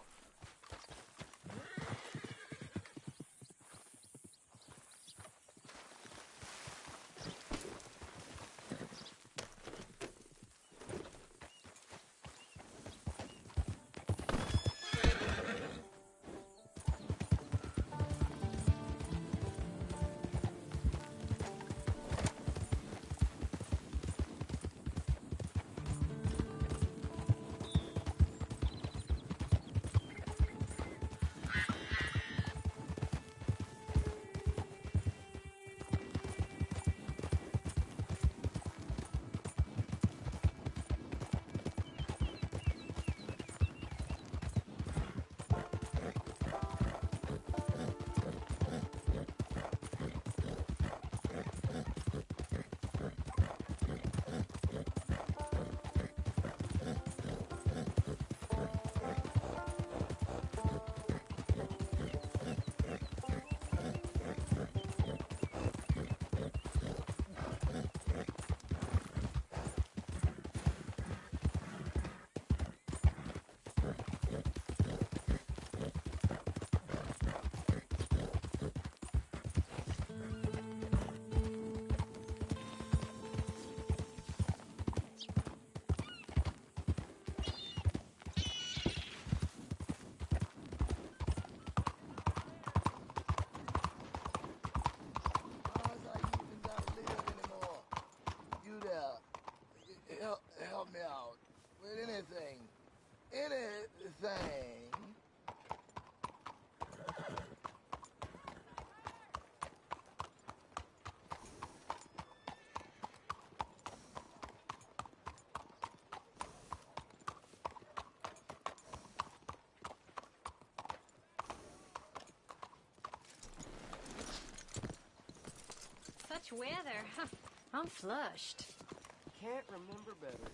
Help me out with anything. Anything. weather. Huh. I'm flushed. Can't remember better.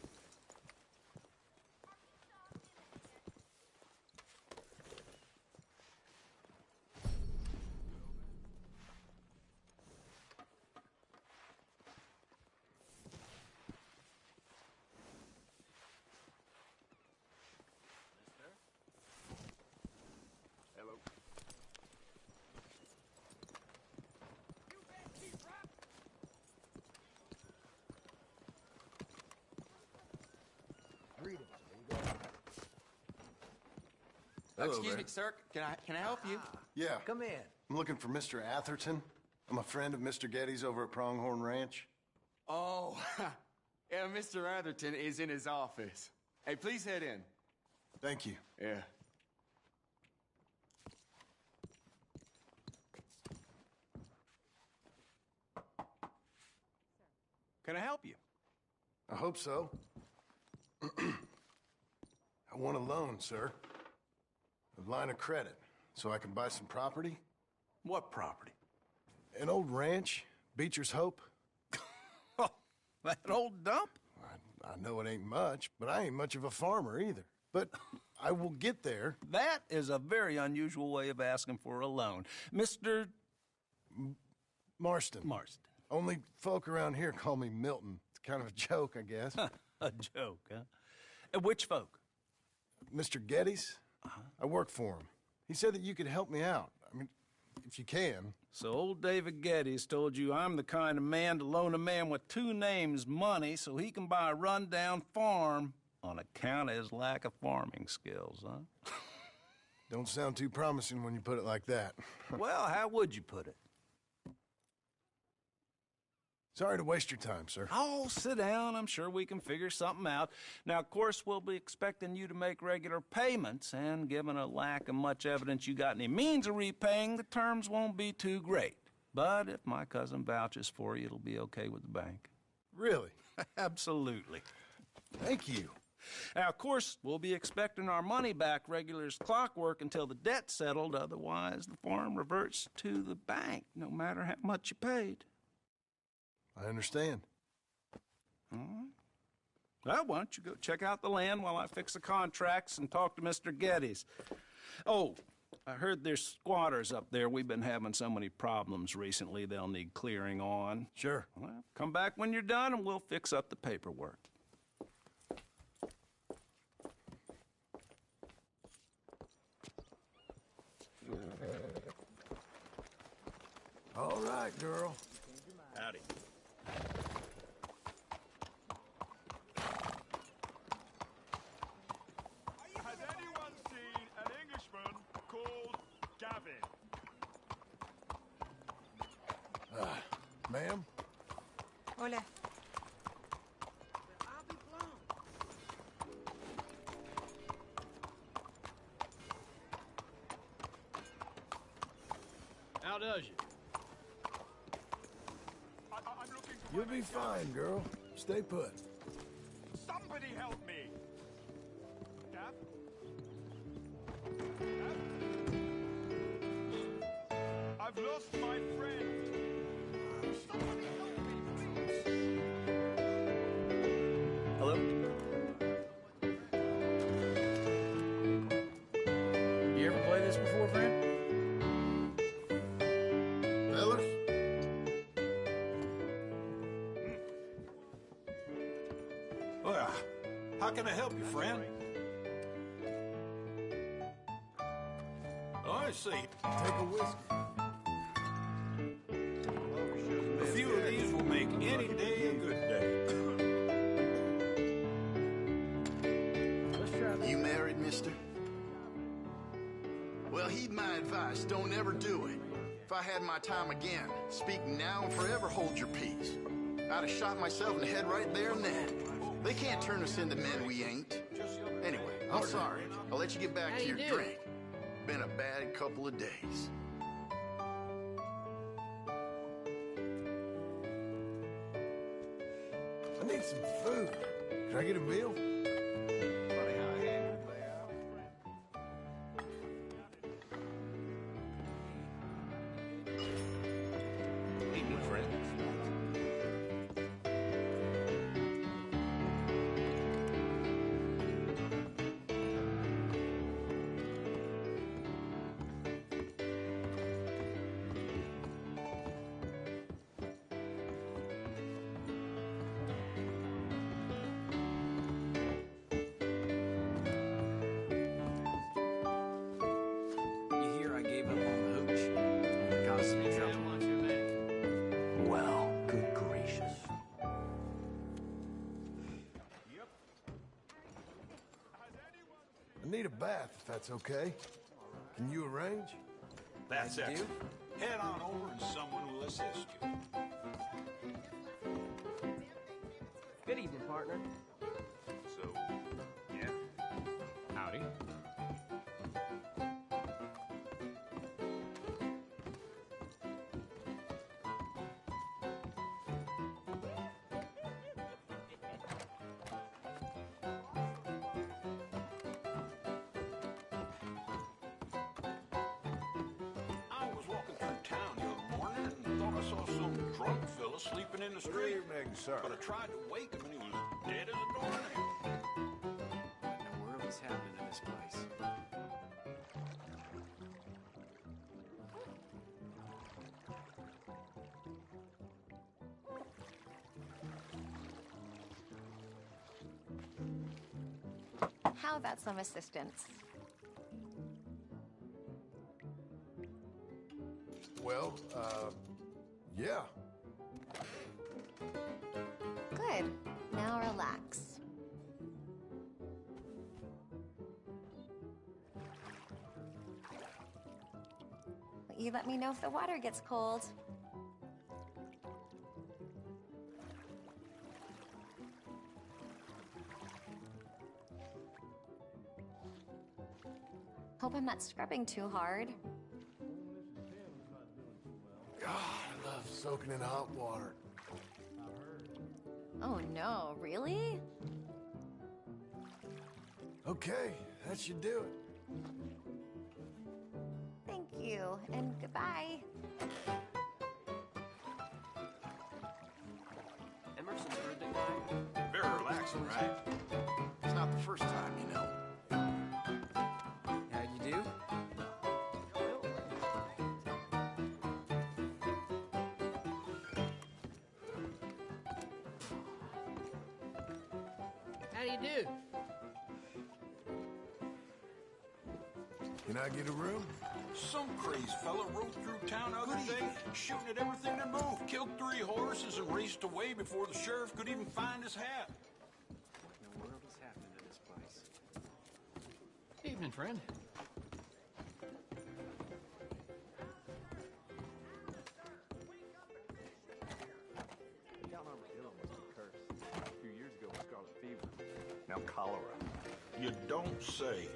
Hello. Hello Excuse there. me, sir. Can I help you? Yeah. Come in. I'm looking for Mr. Atherton. I'm a friend of Mr. Getty's over at Pronghorn Ranch. Oh, yeah, Mr. Atherton is in his office. Hey, please head in. Thank you. Yeah. Can I help you? I hope so. I want a loan, sir. A line of credit, so I can buy some property. What property? An old ranch, Beecher's Hope. That old dump? I know it ain't much, but I ain't much of a farmer either. But I will get there. That is a very unusual way of asking for a loan. Mr. Marston. Marston. Only folk around here call me Milton. It's kind of a joke, I guess. A joke, huh? And which folk? Mr. Getty's. I work for him. He said that you could help me out. I mean, if you can. So old David Geddes told you I'm the kind of man to loan a man with two names money so he can buy a rundown farm on account of his lack of farming skills, huh? Don't sound too promising when you put it like that. Well, how would you put it? Sorry to waste your time, sir. Oh, sit down. I'm sure we can figure something out. Now, of course, we'll be expecting you to make regular payments, and given a lack of much evidence you got any means of repaying, the terms won't be too great. But if my cousin vouches for you, it'll be okay with the bank. Really? Absolutely. Thank you. Now, of course, we'll be expecting our money back regular as clockwork until the debt's settled. Otherwise, the farm reverts to the bank, no matter how much you paid. I understand. All right. Well, why don't you go check out the land while I fix the contracts and talk to Mr. Geddes. Oh, I heard there's squatters up there. We've been having so many problems recently, they'll need clearing on. Sure. Well, come back when you're done and we'll fix up the paperwork. All right, girl. Howdy. Has anyone seen an Englishman called Gavin? Ma'am? Hola. How does you? I'm looking for You'll be fine, girl. Stay put. Somebody help me! Gav? Gav? I've lost my friend! Somebody help me, please! Hello? You ever play this before, friend? Fellas? Well, how can I help you, friend? Oh, I see. Take a whiskey. A few of these will make any day a good day. You married, mister? Well, heed my advice. Don't ever do it. If I had my time again, speak now and forever hold your peace. I'd have shot myself in the head right there and then. They can't turn us into men we ain't. Anyway, I'm sorry. I'll let you get back to your drink. Been a bad couple of days. I need some food. Can I get a meal? Evening, friend. I need a bath, if that's okay. Can you arrange? That's excellent. Head on over and someone will assist you. Good evening, partner. So, yeah. Howdy. I was walking through town the other morning and thought I saw some drunk fella sleeping in the street. Good evening, sir. But I tried to wake him and he was dead as a doornail. What in the world is happening in this place? How about some assistance? Well, yeah. Good. Now relax. You let me know if the water gets cold. Hope I'm not scrubbing too hard. God, I love soaking in hot water. Oh no, really? Okay, that should do it. Thank you, and goodbye. Emerson's a good guy. Very relaxing, right? It's not the first time, you know. How'd you do? How do you do? Can I get a room? Some crazy fella rode through town the other day, shooting at everything that moved. Killed 3 horses and raced away before the sheriff could even find his hat. What in the world is happening in this place? Evening, friend. Down Armadillo must be cursed. A few years ago, scarlet fever. Now cholera. You don't say.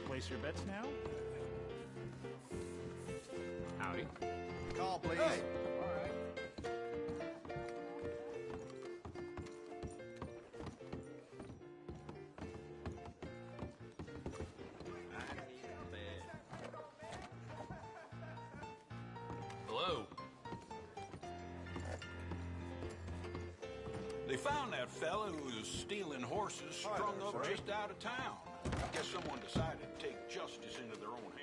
Place your bets now? Howdy. Call, please. Hey! Hello. They found that fella who was stealing horses strung up just out of town. I guess someone decided to take justice into their own hands.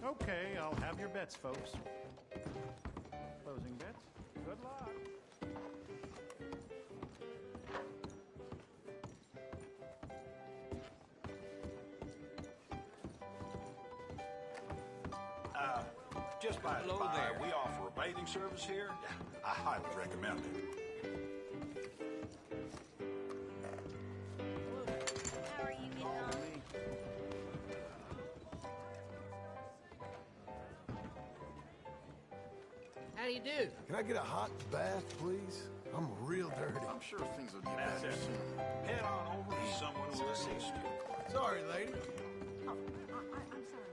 Okay, I'll have your bets, folks. Closing bets. Good luck. Just by the by, we offer a bathing service here. I highly recommend it. How are you getting on? How do you do? Can I get a hot bath, please? I'm real dirty. I'm sure things will get better soon. Head on over and someone will assist you. Sorry, lady. Oh, I'm sorry.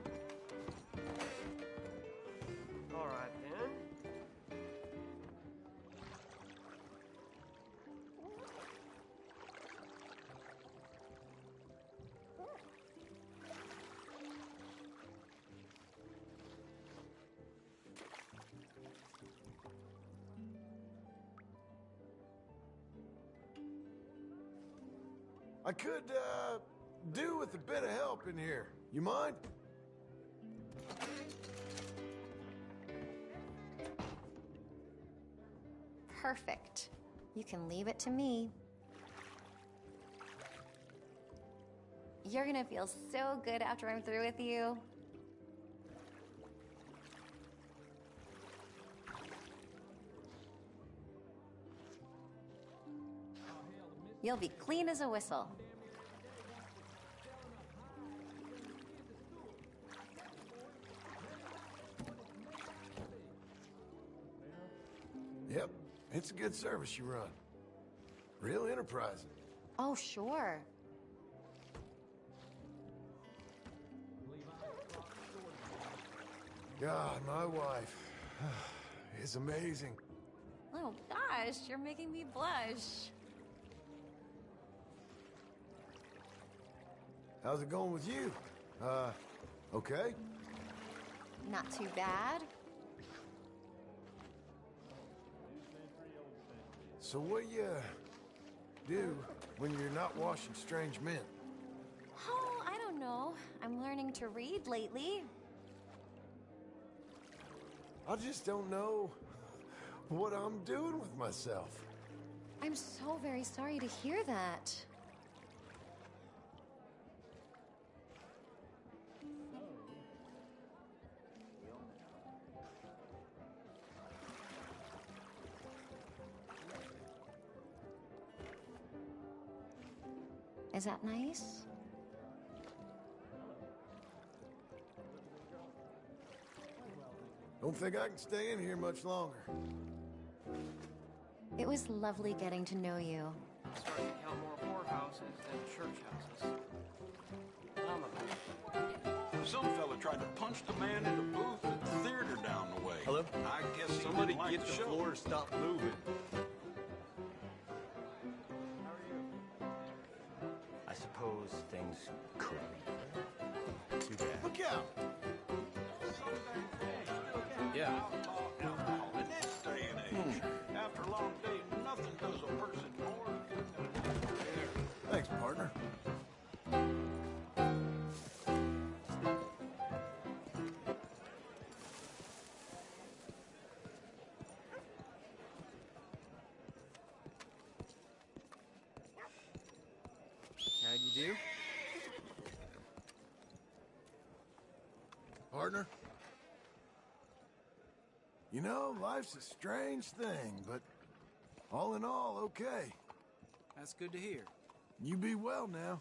All right, then. I could, do with a bit of help in here. You mind? Perfect. You can leave it to me. You're gonna feel so good after I'm through with you. You'll be clean as a whistle. Yep, it's a good service you run. Real enterprising. Oh, sure. God, my wife is amazing. Oh gosh, you're making me blush. How's it going with you? Okay? Not too bad. So what you do when you're not washing strange men? Oh, I don't know. I'm learning to read lately. I just don't know what I'm doing with myself. I'm so very sorry to hear that. Is that nice? Don't think I can stay in here much longer. It was lovely getting to know you. I'm starting to count more whorehouses than church houses. I'm a Some fella tried to punch the man in the booth at the theater down the way. Hello? I guess he Somebody didn't like get the the show. floor to stop moving. I suppose things could be too bad. Look out! Yeah. Alcohol in this day and age. After a long day, nothing does a person more good. Thanks, partner. How'd you do? Partner? You know, life's a strange thing, but all in all, okay. That's good to hear. You be well now.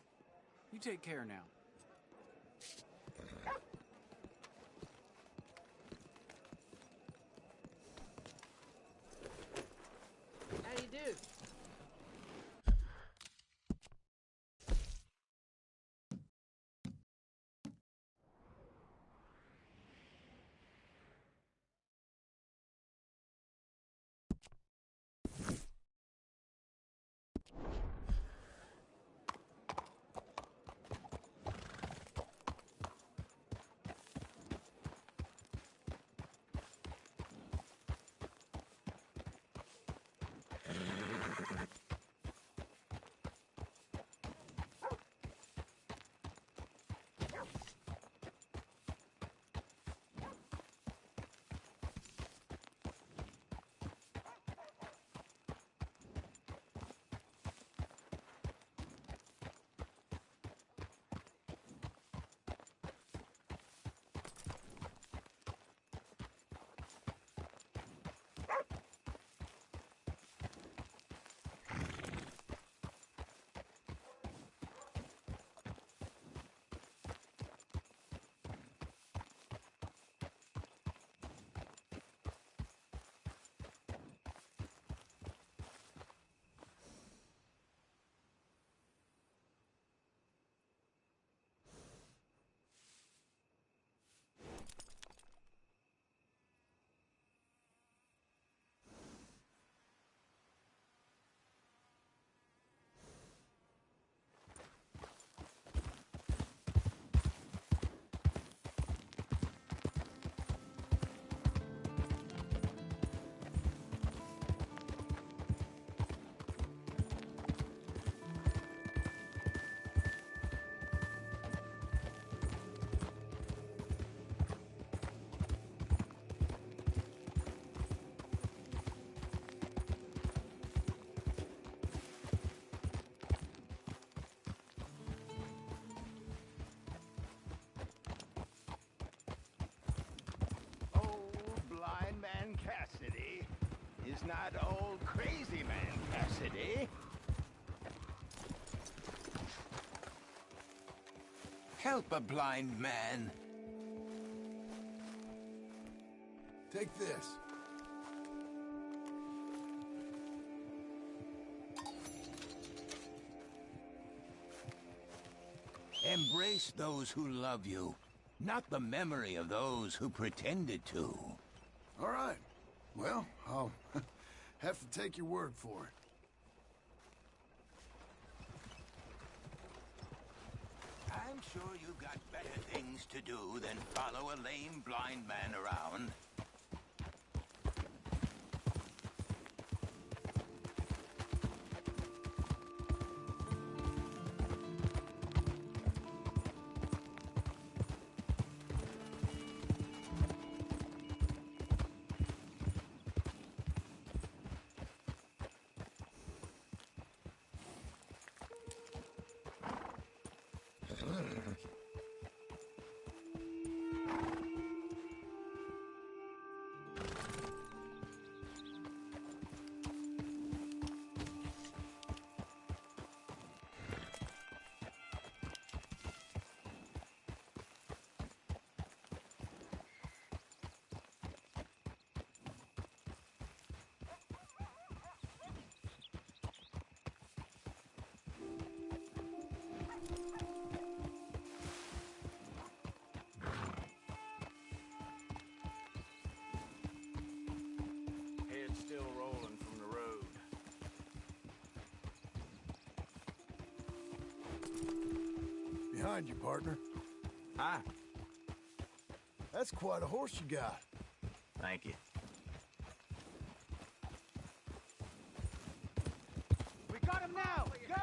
You take care now. How do you do? not old crazy man Cassidy. Help a blind man. Take this. Embrace those who love you, not the memory of those who pretended to. All right. Well, I'll have to take your word for it. I'm sure you've got better things to do than follow a lame blind man around. Head's still rolling from the road. Behind you, partner. Hi. That's quite a horse you got. Thank you. We got him now! Go!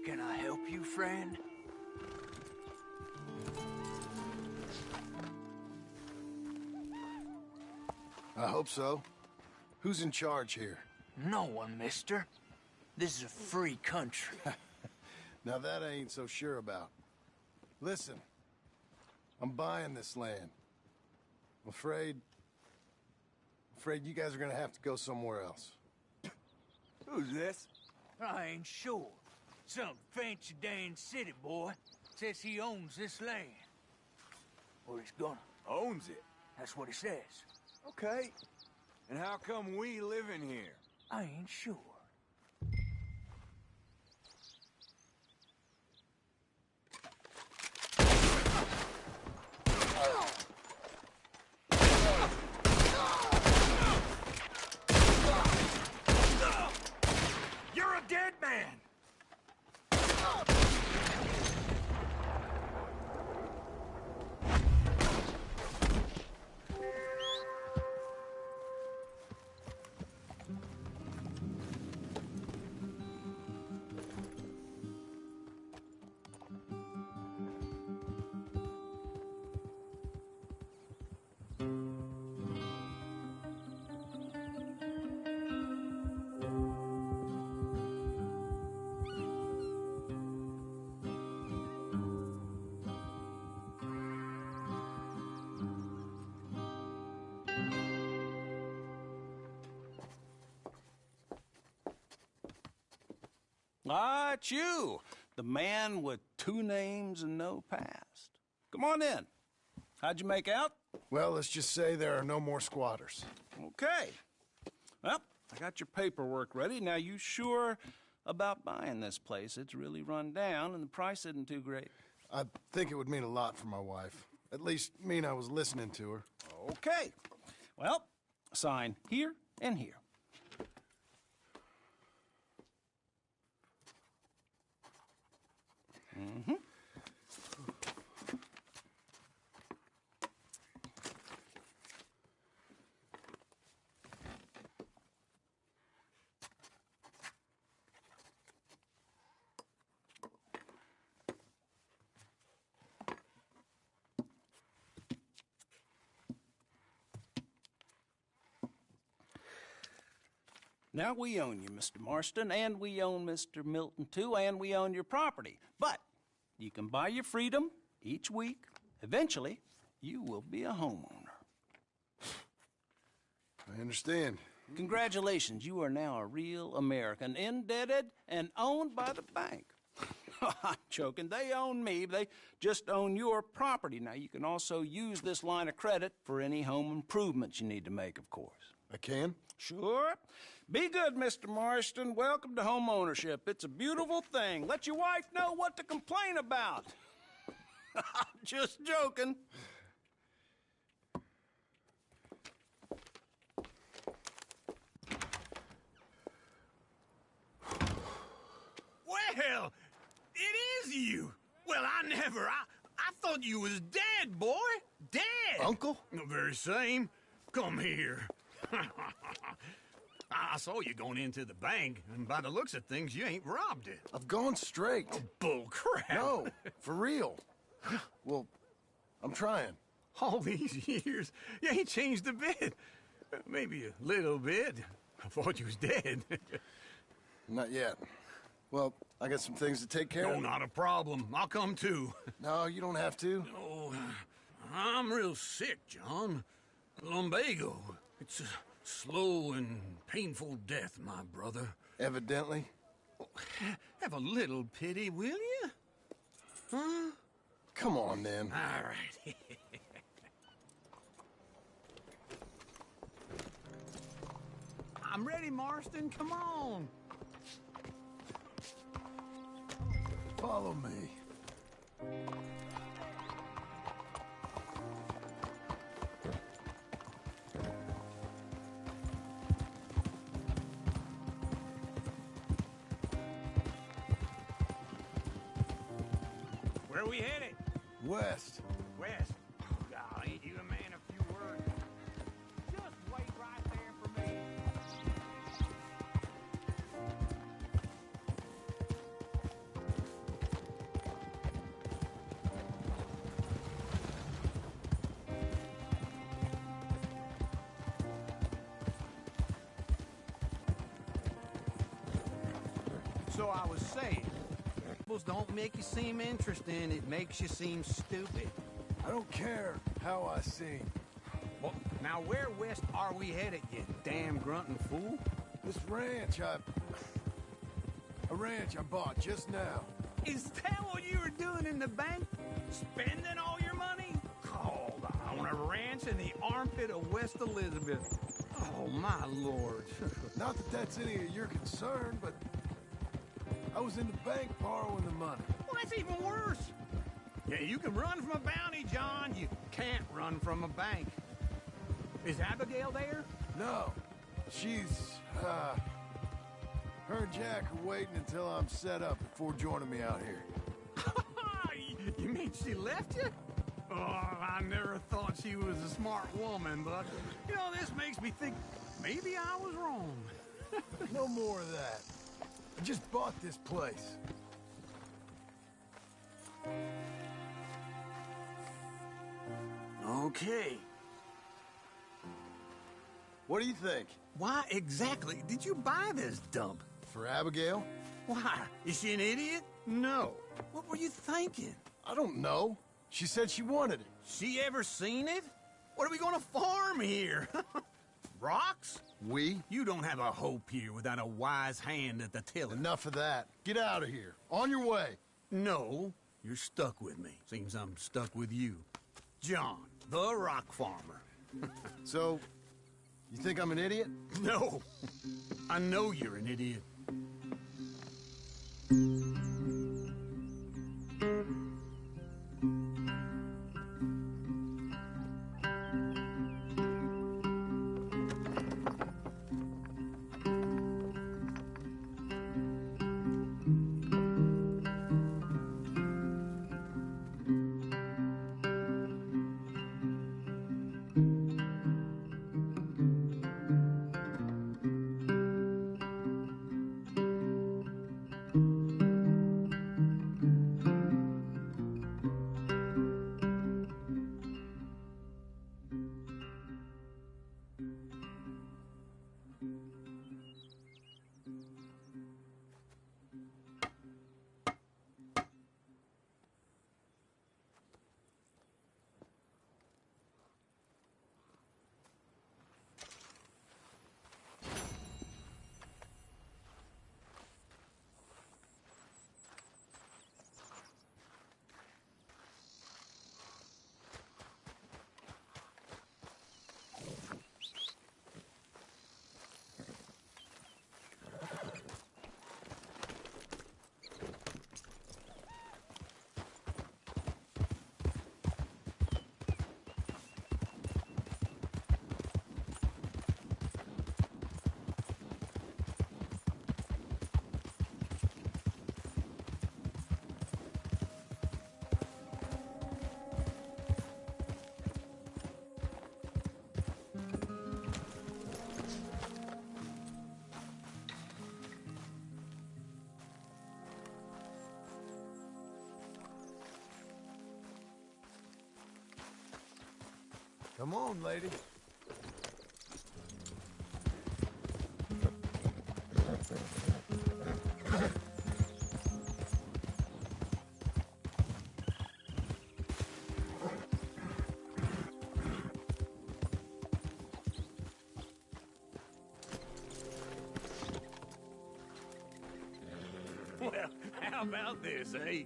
Can I help you, friend? I hope so. Who's in charge here? No one, mister. This is a free country. Now that I ain't so sure about. Listen, I'm buying this land. I'm afraid Afraid you guys are gonna have to go somewhere else. Who's this? I ain't sure. Some fancy Dan city boy says he owns this land. Or he's gonna. Owns it. That's what he says. Okay. And how come we live in here? I ain't sure. You're a dead man! Ah, it's you, the man with 2 names and no past. Come on in. How'd you make out? Well, let's just say there are no more squatters. Okay. Well, I got your paperwork ready. Now, you sure about buying this place? It's really run down, and the price isn't too great. I think it would mean a lot for my wife. At least mean I was listening to her. Okay. Well, sign here and here. Mm-hmm. Now we own you, Mr. Marston, and we own Mr. Milton, too, and we own your property. But you can buy your freedom each week. Eventually, you will be a homeowner. I understand. Congratulations, you are now a real American, indebted and owned by the bank. I'm joking. They own me. They just own your property. Now, you can also use this line of credit for any home improvements you need to make, of course. I can? Sure. Be good, Mr. Marston. Welcome to home ownership. It's a beautiful thing. Let your wife know what to complain about. Just joking. Well, it is you. Well, I thought you was dead, boy. Dead. Uncle? The very same. Come here. I saw you going into the bank, and by the looks of things, you ain't robbed it. I've gone straight. Oh, bull crap. No, for real. Well, I'm trying. All these years, you ain't changed a bit. Maybe a little bit. I thought you was dead. Not yet. Well, I got some things to take care of. No, not a problem. I'll come too. No, you don't have to. Oh, I'm real sick, John. Lumbago. It's a slow and painful death, my brother. Evidently. Have a little pity, will you? Huh? Come on, then. All right. I'm ready, Marston. Come on. Follow me. Where we headed? West. West. Oh, ain't you a man of few words? Just wait right there for me. So I was saying, don't make you seem interesting, it makes you seem stupid. I don't care how I seem. Well, Now, where west are we headed, you damn grunting fool? This ranch a ranch I bought just now. Is that what you were doing in the bank? Spending all your money? Hold on, a ranch in the armpit of West Elizabeth. Oh, my lord. Not that that's any of your concern, but I was in the bank borrowing the money. Well, that's even worse. Yeah, you can run from a bounty, John. You can't run from a bank. Is Abigail there? No. She's, her and Jack are waiting until I'm set up before joining me out here. You mean she left you? Oh, I never thought she was a smart woman, but, you know, this makes me think maybe I was wrong. No more of that. I just bought this place. Okay. What do you think? Why exactly did you buy this dump? For Abigail? Why? Is she an idiot? No. What were you thinking? I don't know. She said she wanted it. She ever seen it? What are we gonna farm here? Rocks? We? You don't have a hope here without a wise hand at the tiller. Enough of that. Get out of here. On your way. No, you're stuck with me. Seems I'm stuck with you. John, the rock farmer. So, you think I'm an idiot? No. I know you're an idiot. Come on, lady. Well, how about this, eh?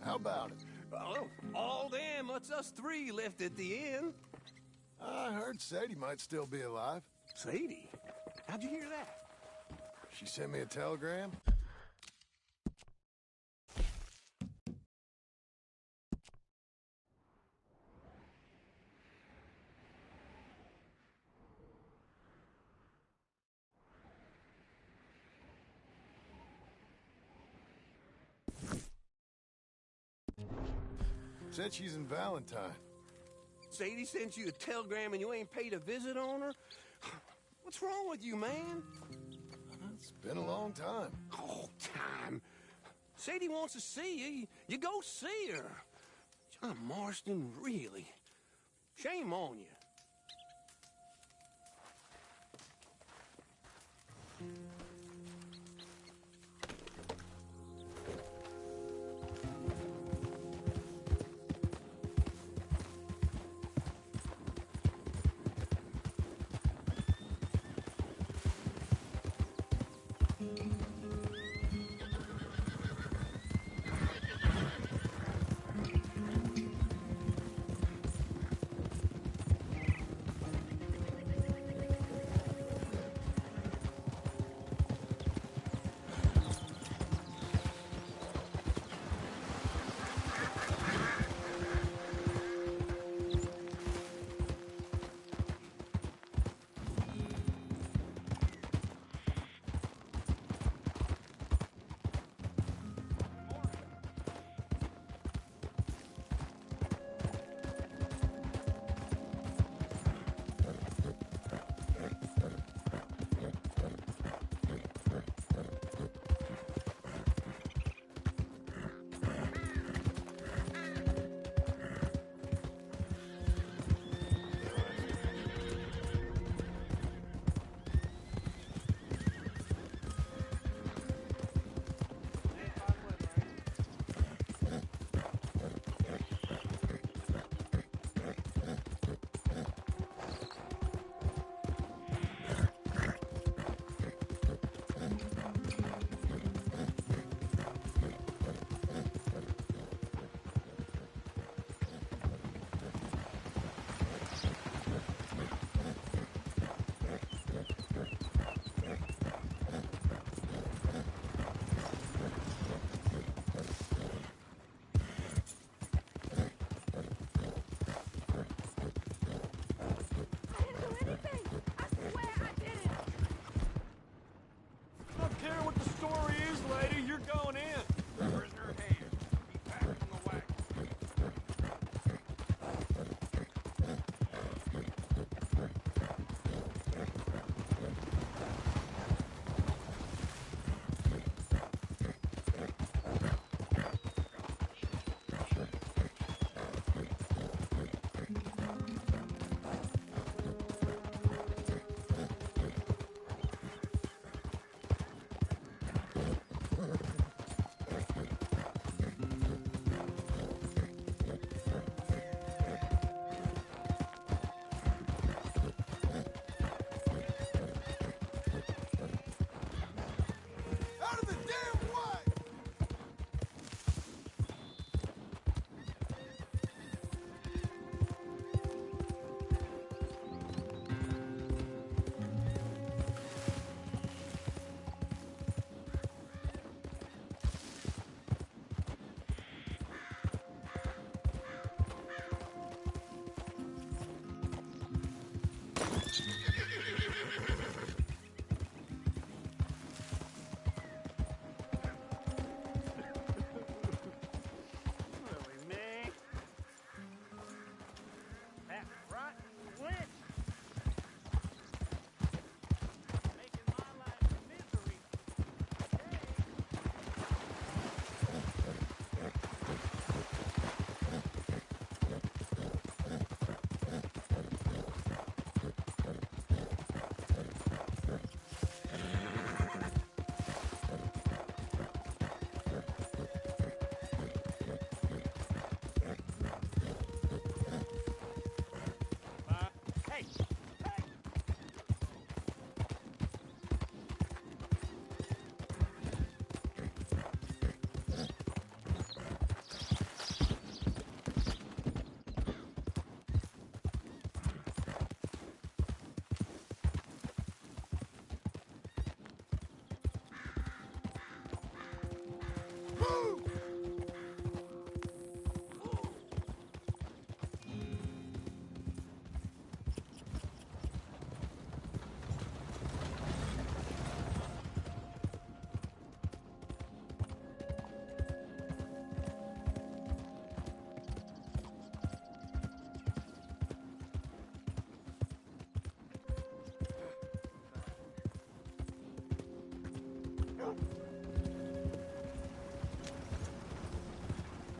How about it? Well, all them, what's us three left at the end? I heard Sadie might still be alive. Sadie? How'd you hear that? She sent me a telegram. Said she's in Valentine. Sadie sent you a telegram and you ain't paid a visit on her? What's wrong with you, man? It's been a long time. Oh, time. Sadie wants to see you. You go see her. John Marston, really. Shame on you.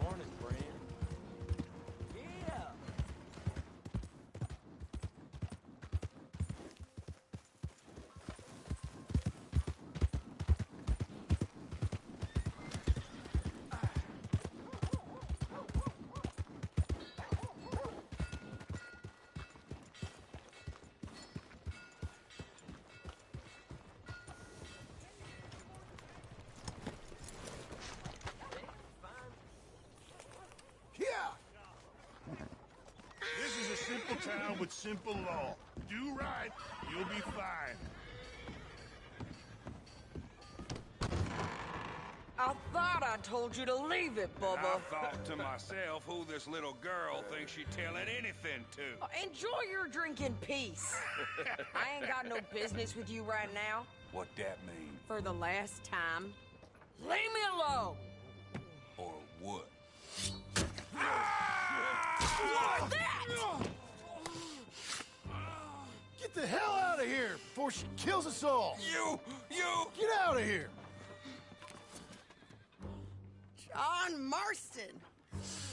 Morning, Brand. Yeah. This is a simple town with simple law. Do right, you'll be fine. I thought I told you to leave it, Bubba. I thought to myself who this little girl thinks she's telling anything to. Enjoy your drink in peace. I ain't got no business with you right now. What that mean? For the last time, leave me alone. Or what? What that? Get the hell out of here before she kills us all! You! Get out of here! John Marston.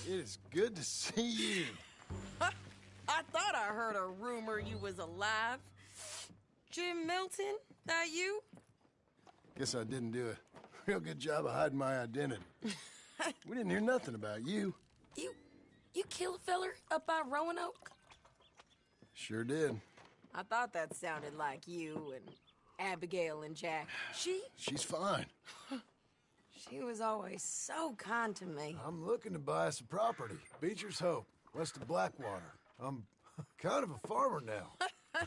It is good to see you. I thought I heard a rumor you was alive. Jim Milton, that you? Guess I didn't do a real good job of hiding my identity. We didn't hear nothing about you. You kill a feller up by Roanoke? Sure did. I thought that sounded like you and Abigail and Jack. She's fine. She was always so kind to me. I'm looking to buy some property. Beecher's Hope, west of Blackwater. I'm kind of a farmer now.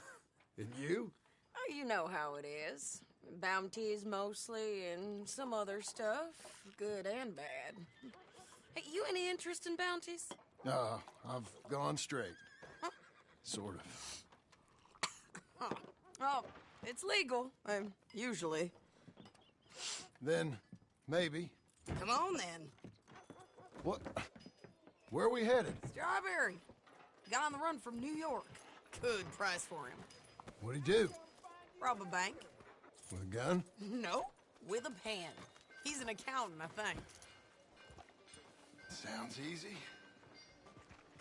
And you? Oh, you know how it is. Bounties mostly, and some other stuff, good and bad. Hey, you any interest in bounties? I've gone straight. Sort of. Oh, it's legal, usually. Then, maybe. Come on, then. What? Where are we headed? Strawberry. Got on the run from New York. Good price for him. What'd he do? Rob a bank. With a gun? No, with a pen. He's an accountant, I think. Sounds easy.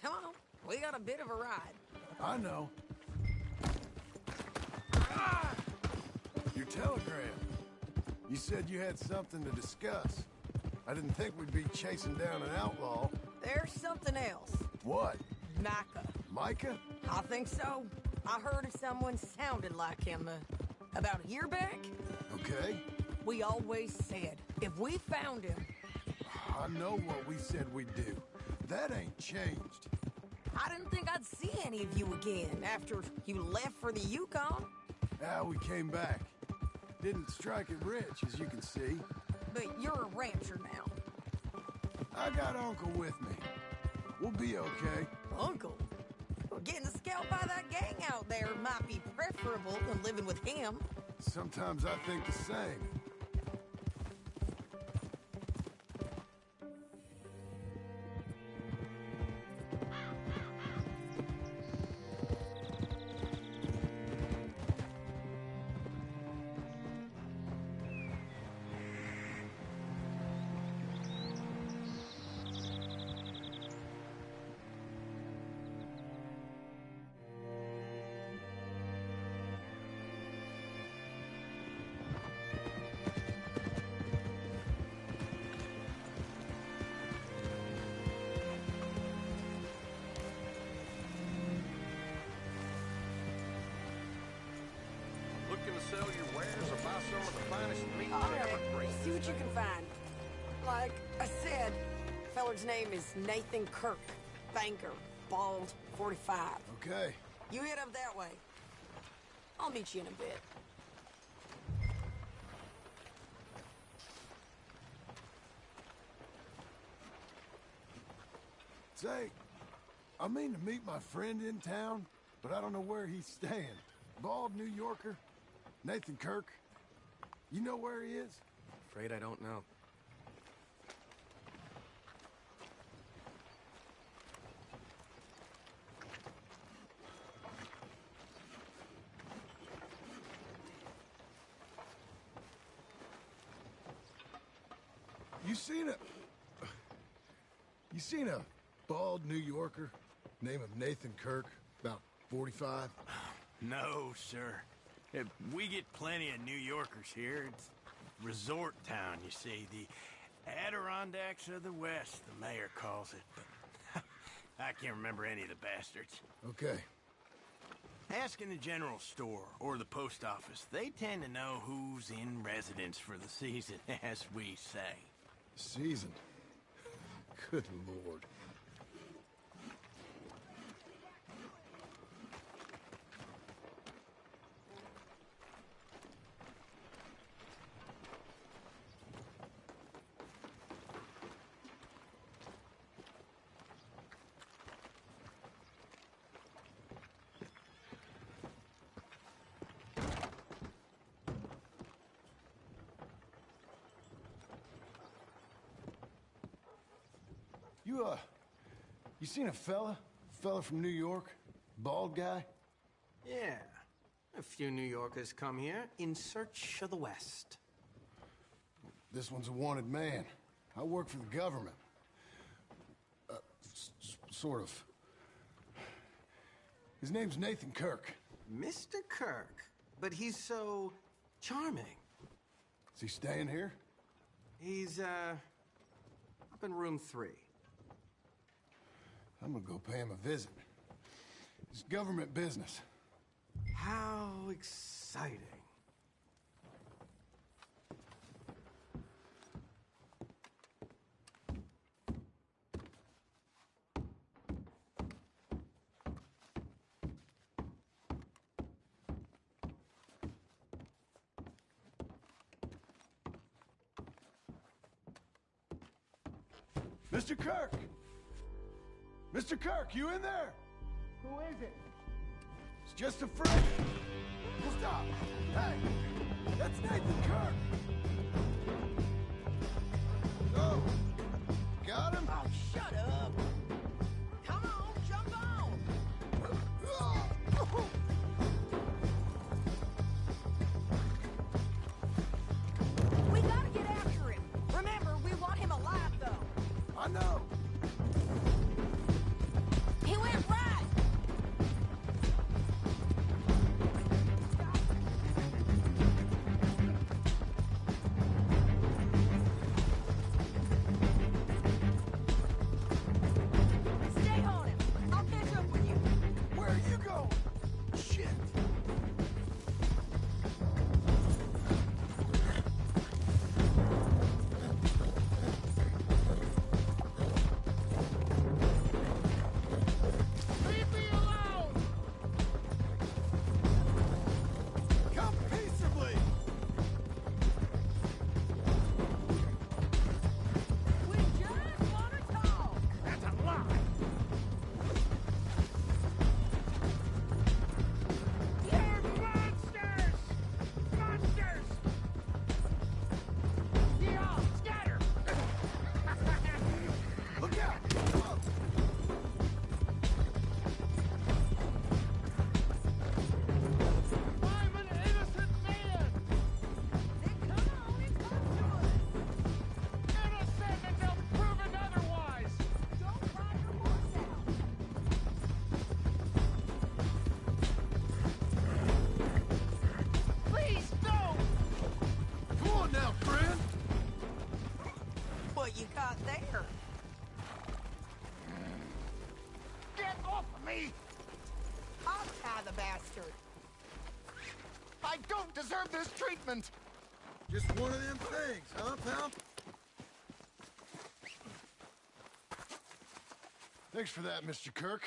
Come on, we got a bit of a ride. I know. Your telegram. You said you had something to discuss. I didn't think we'd be chasing down an outlaw. There's something else. What? Micah. Micah? I think so. I heard of someone sounded like him about a year back. Okay. We always said, if we found him... I know what we said we'd do. That ain't changed. I didn't think I'd see any of you again after you left for the Yukon. We came back. Didn't strike it rich, as you can see. But you're a rancher now. I got Uncle with me. We'll be okay. Uncle? Well, getting scalped by that gang out there might be preferable than living with him. Sometimes I think the same. Looking to sell your wares or buy some of the finest meat All you right, ever breed? see what you can find. Like I said, feller's name is Nathan Kirk. Banker, bald, 45. Okay. You head up that way. I'll meet you in a bit. Say, I mean to meet my friend in town, but I don't know where he's staying. Bald New Yorker, Nathan Kirk. You know where he is? Afraid I don't know. You seen a bald New Yorker, name of Nathan Kirk, about 45? No, sir. We get plenty of New Yorkers here. It's resort town, you see. The Adirondacks of the West, the mayor calls it. But I can't remember any of the bastards. Okay. Ask in the general store or the post office. They tend to know who's in residence for the season, as we say. Season? Good Lord. You seen a fella from New York? Bald guy? Yeah. A few New Yorkers come here in search of the West. This one's a wanted man. I work for the government. Sort of. His name's Nathan Kirk. Mr. Kirk? But he's so charming. Is he staying here? He's, up in room 3. I'm gonna go pay him a visit. It's government business. How exciting. Mr. Kirk! Mr. Kirk, you in there? Who is it? It's just a friend. Stop! Hey! That's Nathan Kirk! Oh! Got him? Oh, shut up! Come on, jump on! We gotta get after him. Remember, we want him alive, though. I know. He went right. Stay on him. I'll catch up with you. Where are you going? Shit! Leave me alone! Come peaceably! We just want to talk. That's a lie! You're monsters! Monsters! Yeah, scatter! Look out! Whoa. I'm an innocent man! Then come on and talk to us. Innocent until proven otherwise! Don't cry your horse out. Please, don't! Come on now, friend! What you got there? Get off of me! I'll tie the bastard. I don't deserve this treatment! Just one of them things, huh, pal? Thanks for that, Mr. Kirk.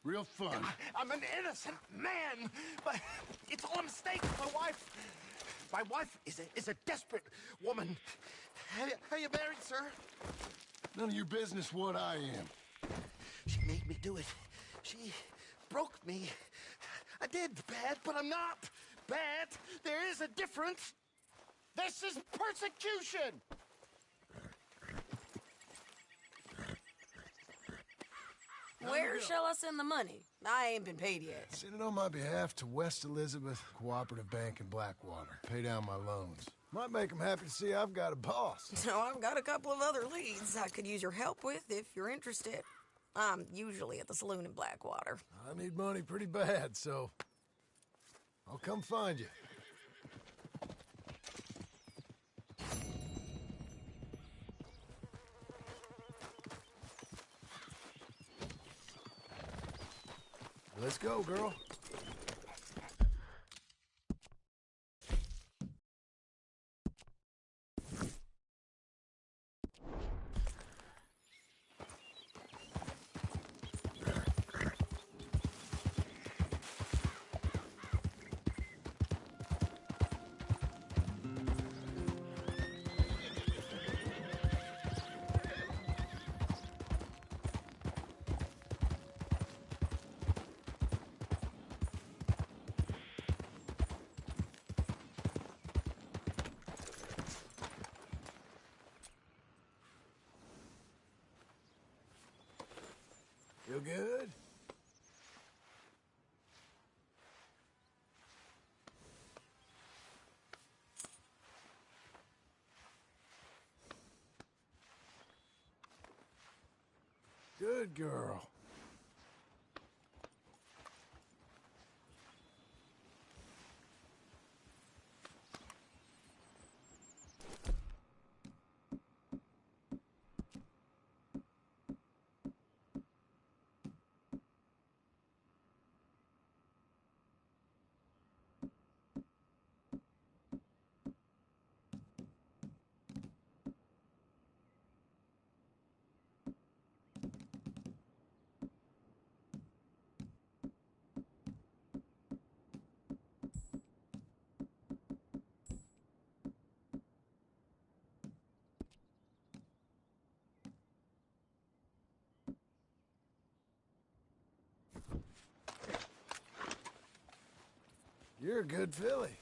Real fun. I'm an innocent man, but it's all a mistake. My wife is a desperate woman. Are you married, sir? None of your business what I am. me do it. She broke me. I did bad, but I'm not bad. There is a difference. This is persecution. Where shall I send the money? I ain't been paid yet. Send it on my behalf to West Elizabeth Cooperative Bank in Blackwater. Pay down my loans. Might make them happy to see I've got a boss. So I've got a couple of other leads I could use your help with if you're interested. I'm usually at the saloon in Blackwater. I need money pretty bad, so I'll come find you. Let's go, girl. Feel good? Good girl. You're a good filly.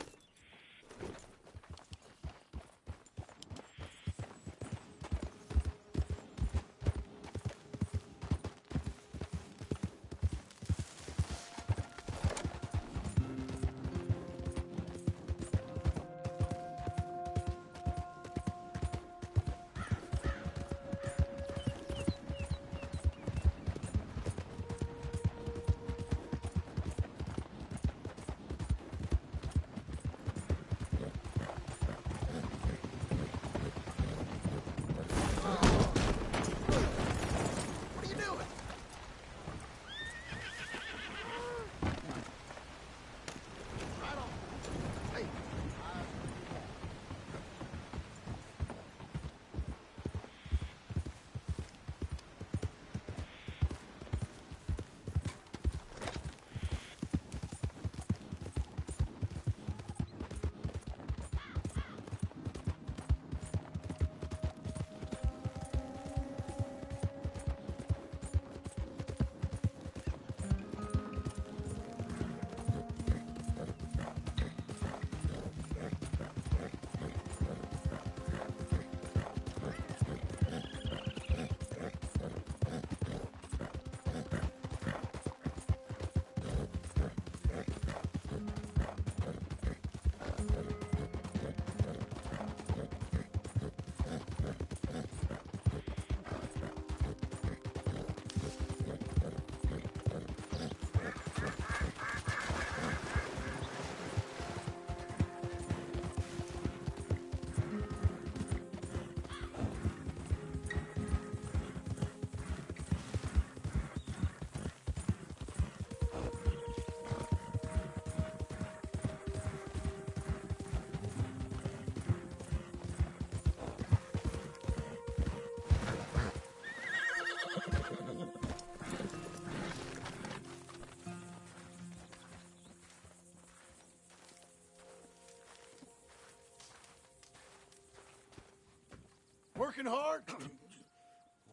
Working hard?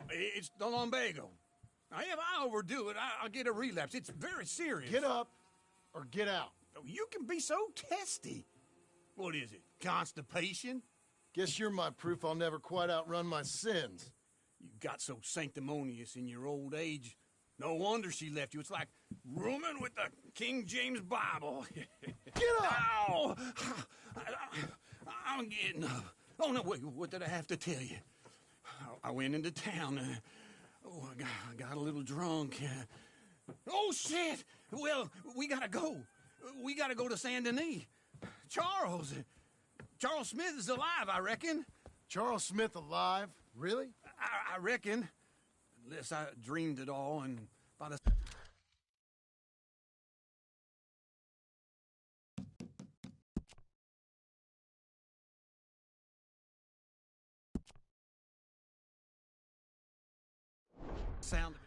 It's the lumbago. If I overdo it, I'll get a relapse. It's very serious. Get up or get out. You can be so testy. What is it, constipation? Guess you're my proof I'll never quite outrun my sins. You got so sanctimonious in your old age. No wonder she left you. It's like rooming with the King James Bible. Get up! Ow! I'm getting up. Oh, no, wait, what did I have to tell you? I went into town. I got a little drunk. Oh, shit! Well, we gotta go. We gotta go to Saint Denis. Charles Smith is alive, I reckon. Charles Smith alive? Really? I reckon. Unless I dreamed it all, and by the sound of it.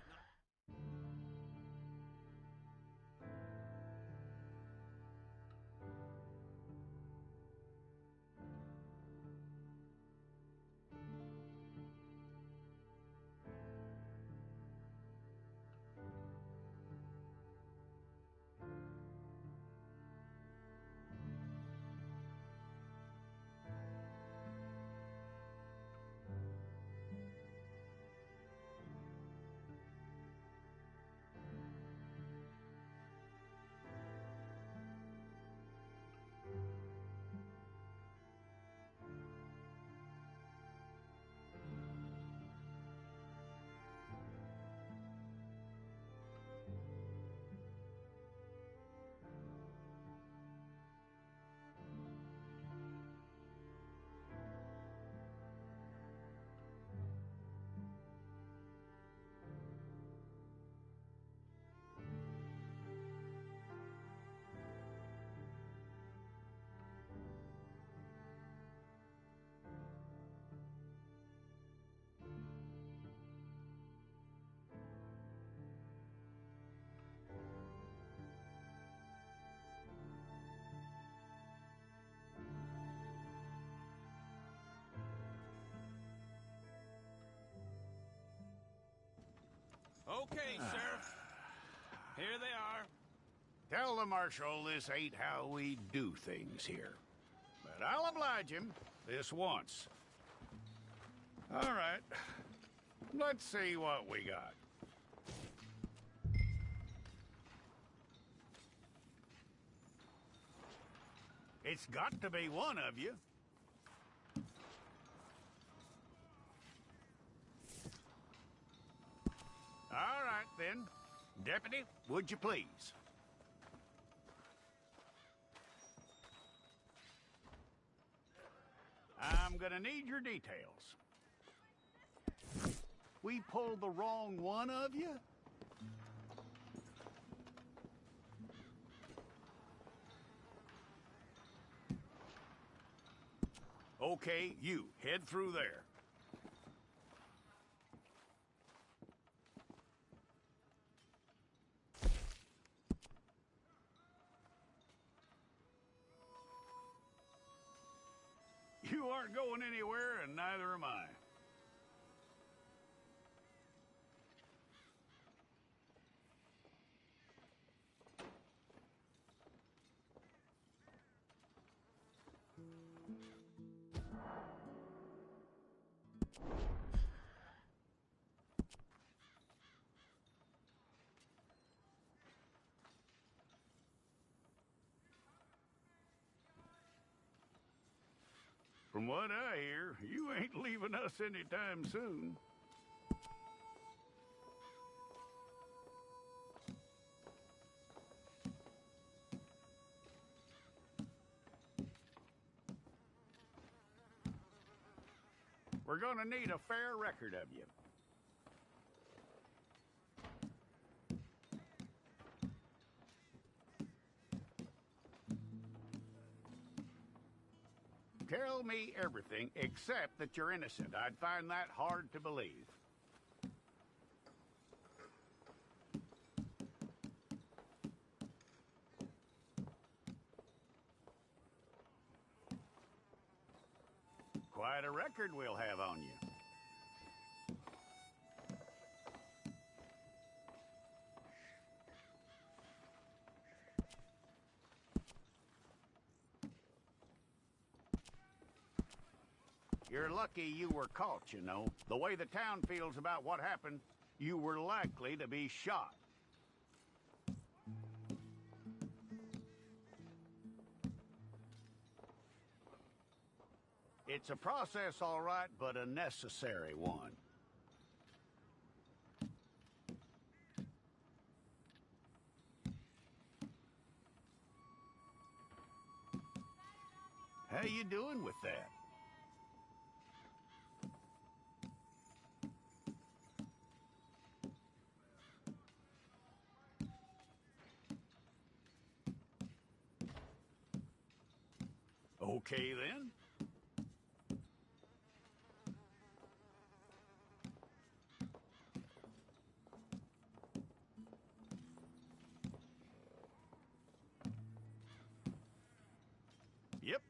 Okay, Sheriff. Here they are. Tell the Marshal this ain't how we do things here. But I'll oblige him this once. All right. Let's see what we got. It's got to be one of you. All right, then. Deputy, would you please? I'm gonna need your details. We pulled the wrong one of you? Okay, you, head through there. You aren't going anywhere, and neither am I. From what I hear, you ain't leaving us anytime soon. We're gonna need a fair record of you. Tell me everything except that you're innocent. I'd find that hard to believe. Quite a record we'll have on you. You're lucky you were caught, you know. The way the town feels about what happened, you were likely to be shot. It's a process, all right, but a necessary one. How you doing with that? Okay, then. Yep.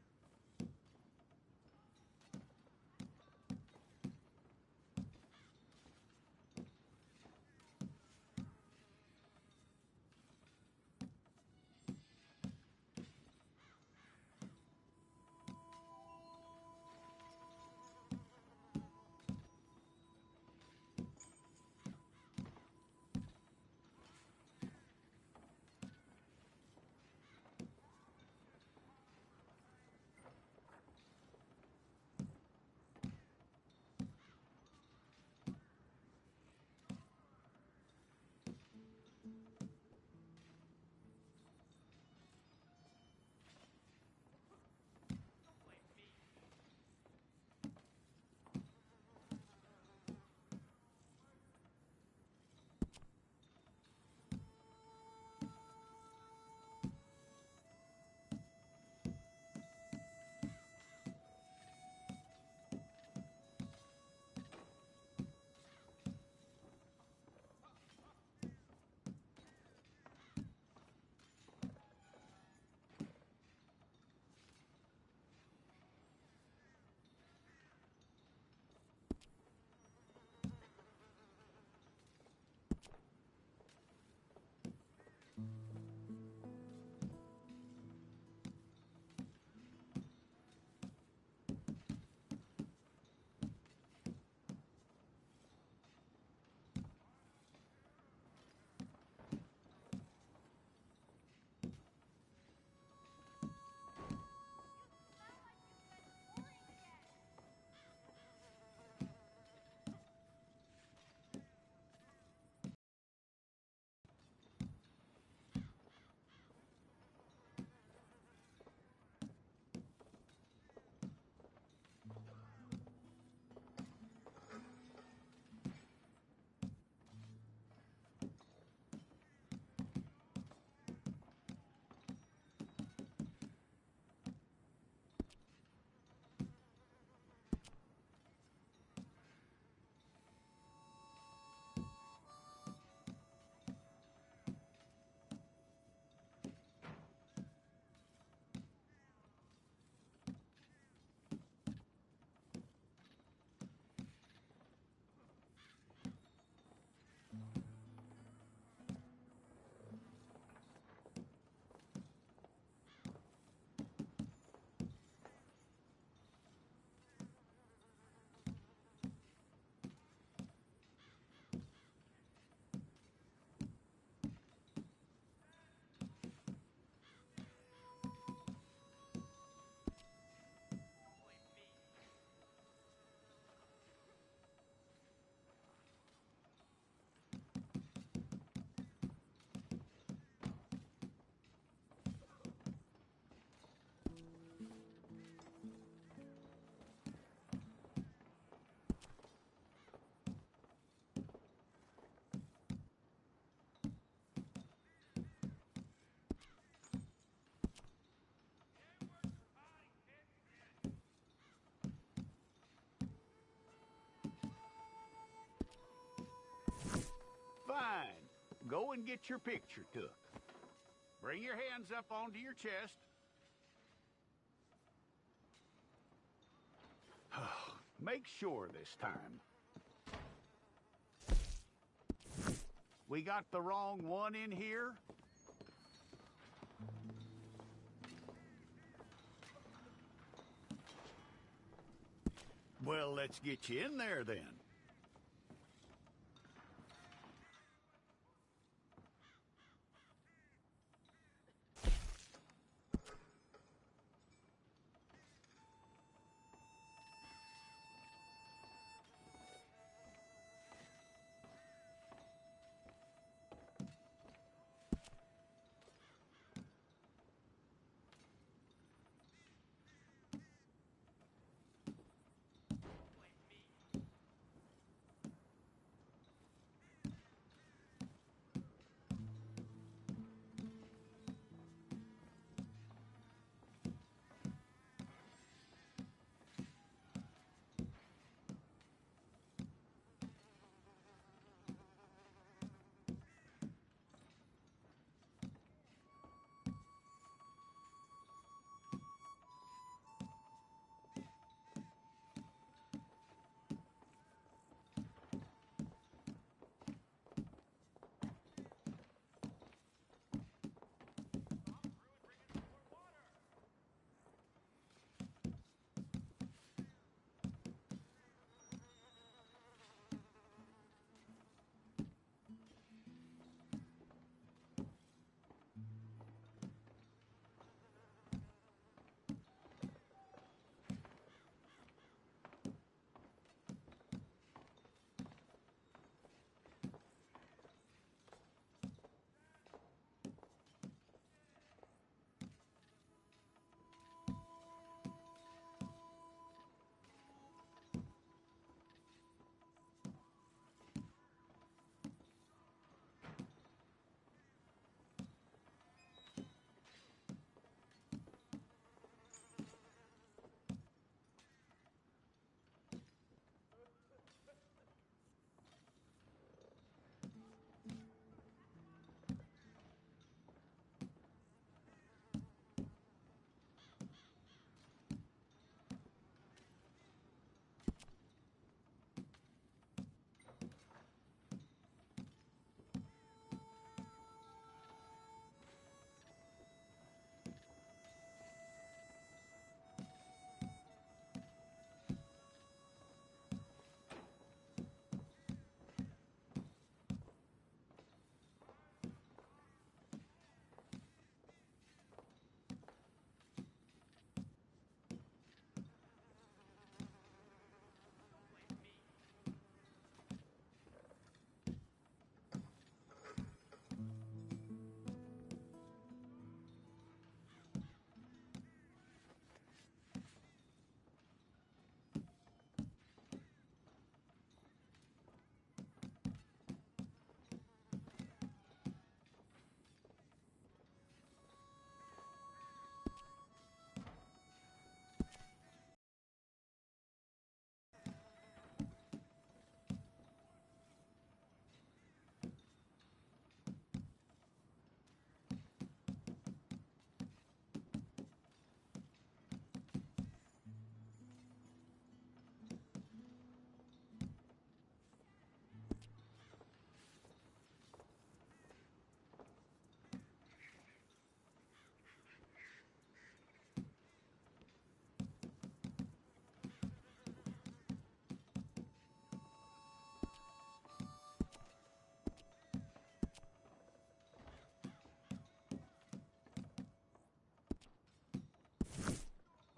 Fine. Go and get your picture took. Bring your hands up onto your chest. Make sure this time. We got the wrong one in here? Well, let's get you in there then.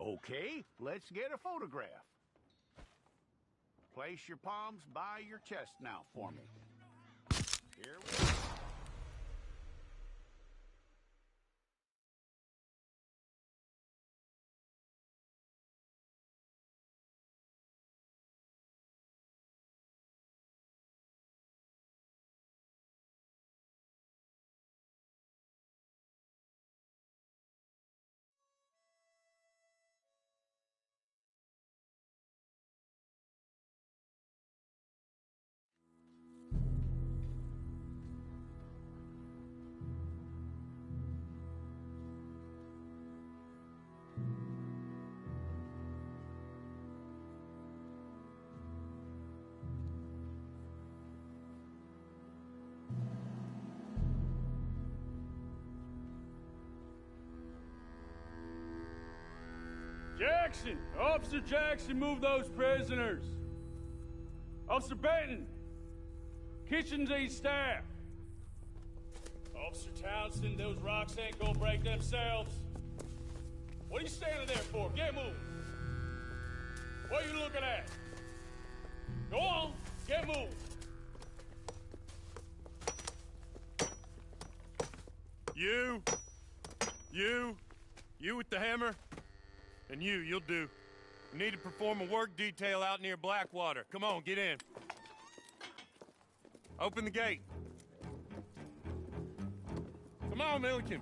Okay, let's get a photograph. Place your palms by your chest now for me. Here we go. Jackson! Officer Jackson, move those prisoners! Officer Benton! Kitchens these staff! Officer Townsend, those rocks ain't gonna break themselves. What are you standing there for? Get moving! What are you looking at? Go on, get moving! You with the hammer? And you'll do. We need to perform a work detail out near Blackwater. Come on, get in. Open the gate. Come on, Milliken.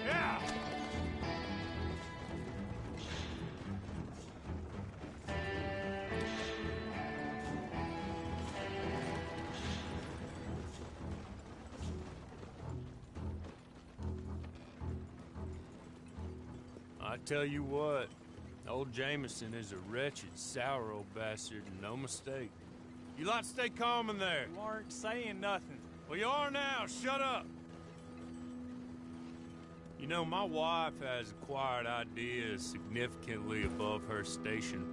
Yeah! I tell you what, old Jameson is a wretched, sour old bastard, and no mistake. You lot stay calm in there. You aren't saying nothing. Well, you are now. Shut up. You know, my wife has acquired ideas significantly above her station.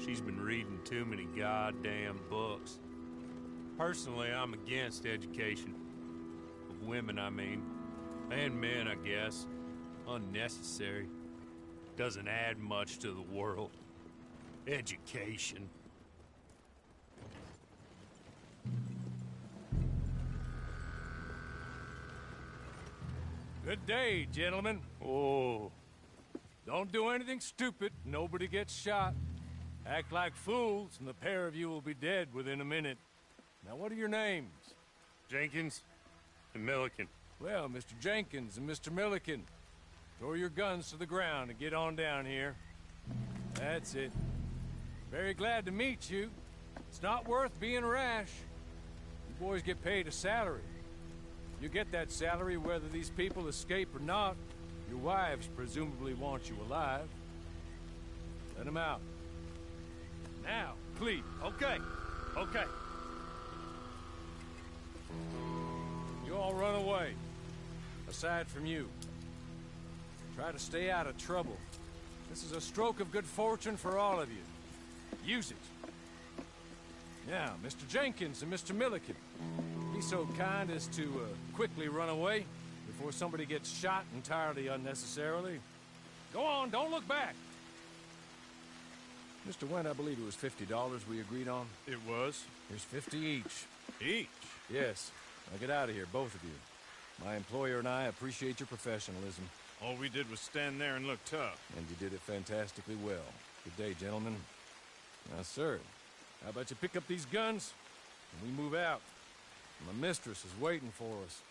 She's been reading too many goddamn books. Personally, I'm against education. Of women, I mean. And men, I guess. Unnecessary. Doesn't add much to the world. Education. Good day, gentlemen. Oh. Don't do anything stupid. Nobody gets shot. Act like fools, and the pair of you will be dead within a minute. Now, what are your names? Jenkins and Milliken. Well, Mr. Jenkins and Mr. Milliken, throw your guns to the ground and get on down here. That's it. Very glad to meet you. It's not worth being rash. You boys get paid a salary. You get that salary whether these people escape or not. Your wives presumably want you alive. Let them out. Now, please. Okay. You all run away. Aside from you. Try to stay out of trouble. This is a stroke of good fortune for all of you. Use it. Now, Mr. Jenkins and Mr. Milliken, be so kind as to quickly run away before somebody gets shot entirely unnecessarily. Go on, don't look back. Mr. Wendt, I believe it was $50 we agreed on. It was. Here's 50 each. Each? Yes. Now get out of here, both of you. My employer and I appreciate your professionalism. All we did was stand there and look tough. And you did it fantastically well. Good day, gentlemen. Now, sir, how about you pick up these guns and we move out? My mistress is waiting for us.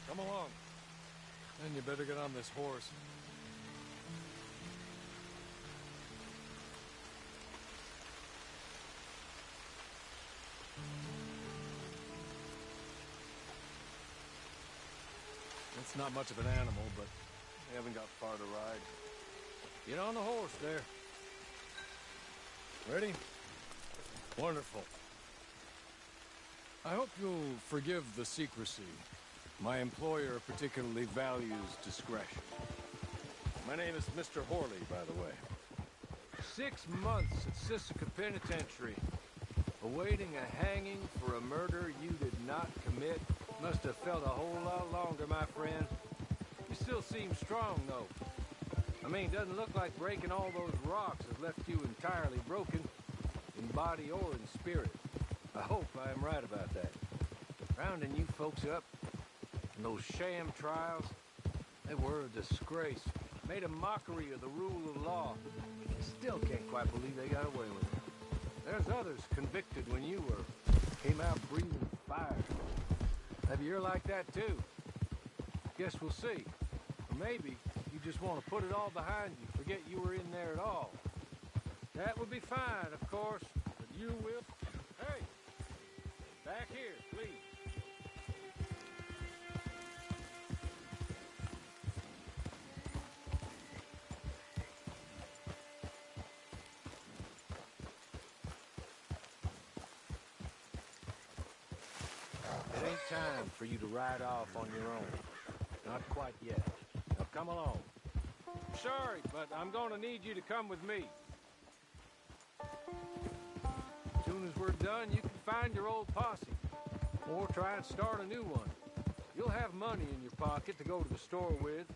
Come along. And you better get on this horse. It's not much of an animal, but we haven't got far to ride. Get on the horse there. Ready? Wonderful. I hope you'll forgive the secrecy. My employer particularly values discretion. My name is Mr. Horley, by the way. 6 months at Sisika Penitentiary, awaiting a hanging for a murder you did not commit. Must have felt a whole lot longer, my friend. You still seem strong, though. I mean, doesn't look like breaking all those rocks has left you entirely broken, in body or in spirit. I hope I am right about that. Rounding you folks up, and those sham trials, they were a disgrace. Made a mockery of the rule of law. Still can't quite believe they got away with it. There's others convicted when you came out breathing fire. Maybe you're like that too. Guess we'll see. Or maybe you just want to put it all behind you, forget you were in there at all. That would be fine, of course, but you will... Hey! Back here, please. It ain't time for you to ride off on your own. Not quite yet. Now come along. Sorry, but I'm gonna need you to come with me. As soon as we're done, you can find your old posse. Or try and start a new one. You'll have money in your pocket to go to the store with,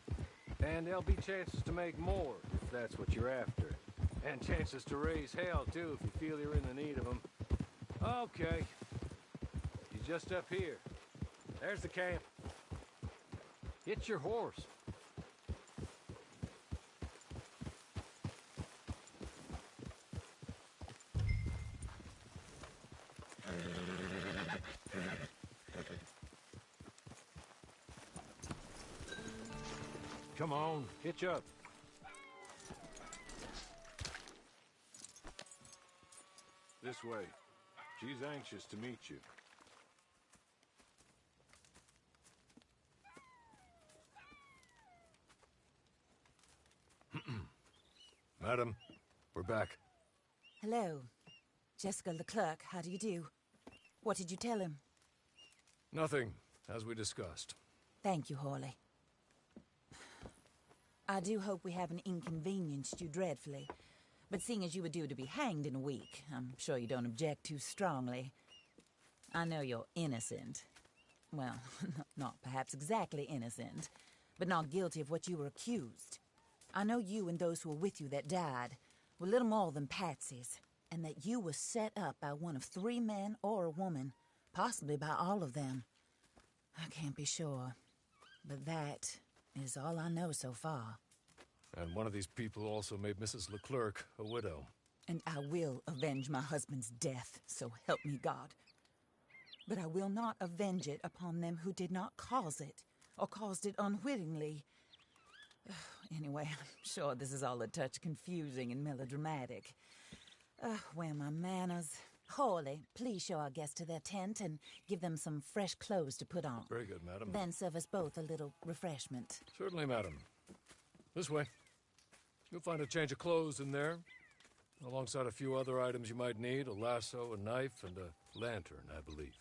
and there'll be chances to make more, if that's what you're after. And chances to raise hell, too, if you feel you're in the need of them. Okay. He's just up here. There's the camp. Get your horse. Come on, hitch up. This way. She's anxious to meet you. Madam, we're back. Hello. Jessica Leclerc, how do you do? What did you tell him? Nothing, as we discussed. Thank you, Hawley. I do hope we haven't inconvenienced you dreadfully. But seeing as you were due to be hanged in a week, I'm sure you don't object too strongly. I know you're innocent. Well, not perhaps exactly innocent, but not guilty of what you were accused. I know you and those who were with you that died were little more than patsies, and that you were set up by one of 3 men or a woman, possibly by all of them. I can't be sure, but that is all I know so far. And one of these people also made Mrs. Leclerc a widow. And I will avenge my husband's death, so help me God. But I will not avenge it upon them who did not cause it, or caused it unwittingly. Anyway, I'm sure this is all a touch confusing and melodramatic. Where are my manners? Hawley, please show our guests to their tent and give them some fresh clothes to put on. Very good, madam. Then serve us both a little refreshment. Certainly, madam. This way. You'll find a change of clothes in there, alongside a few other items you might need, a lasso, a knife, and a lantern, I believe.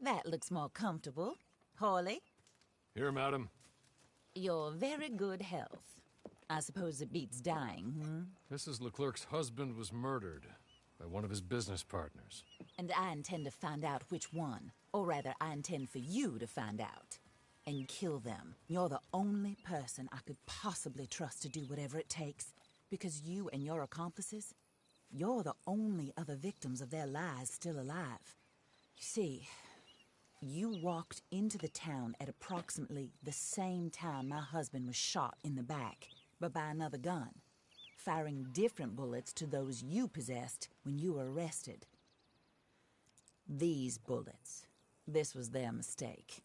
That looks more comfortable. Hawley, Here, madam. your very good health. I suppose it beats dying, Mrs. Leclerc's husband was murdered by one of his business partners. And I intend to find out which one. Or rather, I intend for you to find out. And kill them. You're the only person I could possibly trust to do whatever it takes. Because you and your accomplices, you're the only other victims of their lies still alive. You see, you walked into the town at approximately the same time my husband was shot in the back, but by another gun, firing different bullets to those you possessed when you were arrested. These bullets, this was their mistake.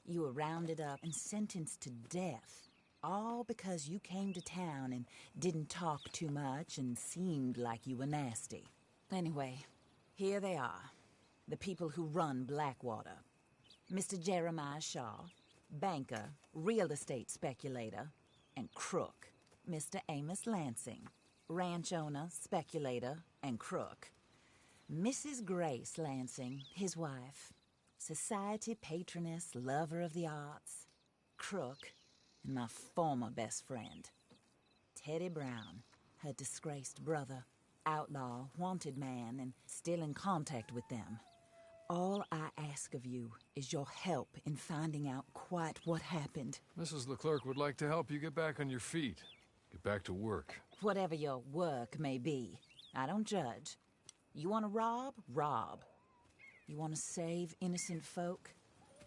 You were rounded up and sentenced to death, all because you came to town and didn't talk too much and seemed like you were nasty. Anyway, here they are, the people who run Blackwater. Mr. Jeremiah Shaw, banker, real estate speculator, and crook. Mr. Amos Lansing, ranch owner, speculator, and crook. Mrs. Grace Lansing, his wife, society patroness, lover of the arts, crook, and my former best friend. Teddy Brown, her disgraced brother, outlaw, wanted man, and still in contact with them. All I ask of you is your help in finding out quite what happened. Mrs. Leclerc would like to help you get back on your feet. Get back to work. Whatever your work may be, I don't judge. You want to rob? Rob. You want to save innocent folk?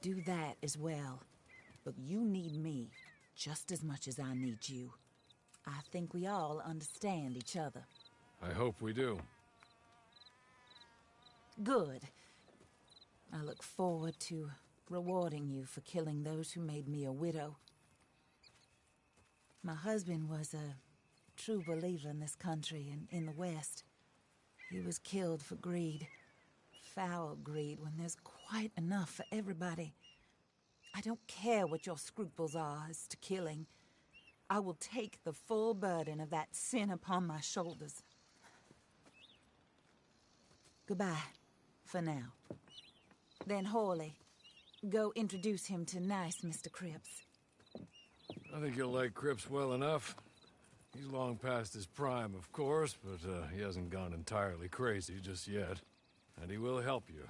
Do that as well. But you need me just as much as I need you. I think we all understand each other. I hope we do. Good. I look forward to rewarding you for killing those who made me a widow. My husband was a true believer in this country and in the West. He was killed for greed. Foul greed when there's quite enough for everybody. I don't care what your scruples are as to killing. I will take the full burden of that sin upon my shoulders. Goodbye, for now. Then Hawley, go introduce him to nice Mr. Cripps. I think you'll like Cripps well enough. He's long past his prime, of course, but he hasn't gone entirely crazy just yet. And he will help you,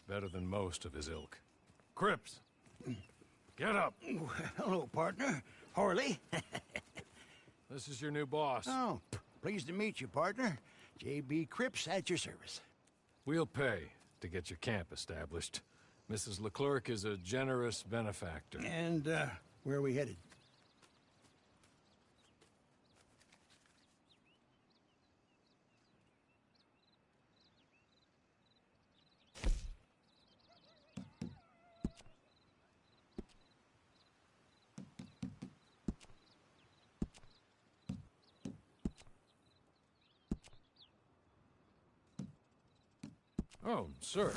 better than most of his ilk. Cripps! Get up! Hello, partner. Hawley. This is your new boss. Oh, pleased to meet you, partner. J.B. Cripps at your service. We'll pay to get your camp established. Mrs. Leclerc is a generous benefactor. And, where are we headed? Oh, sir.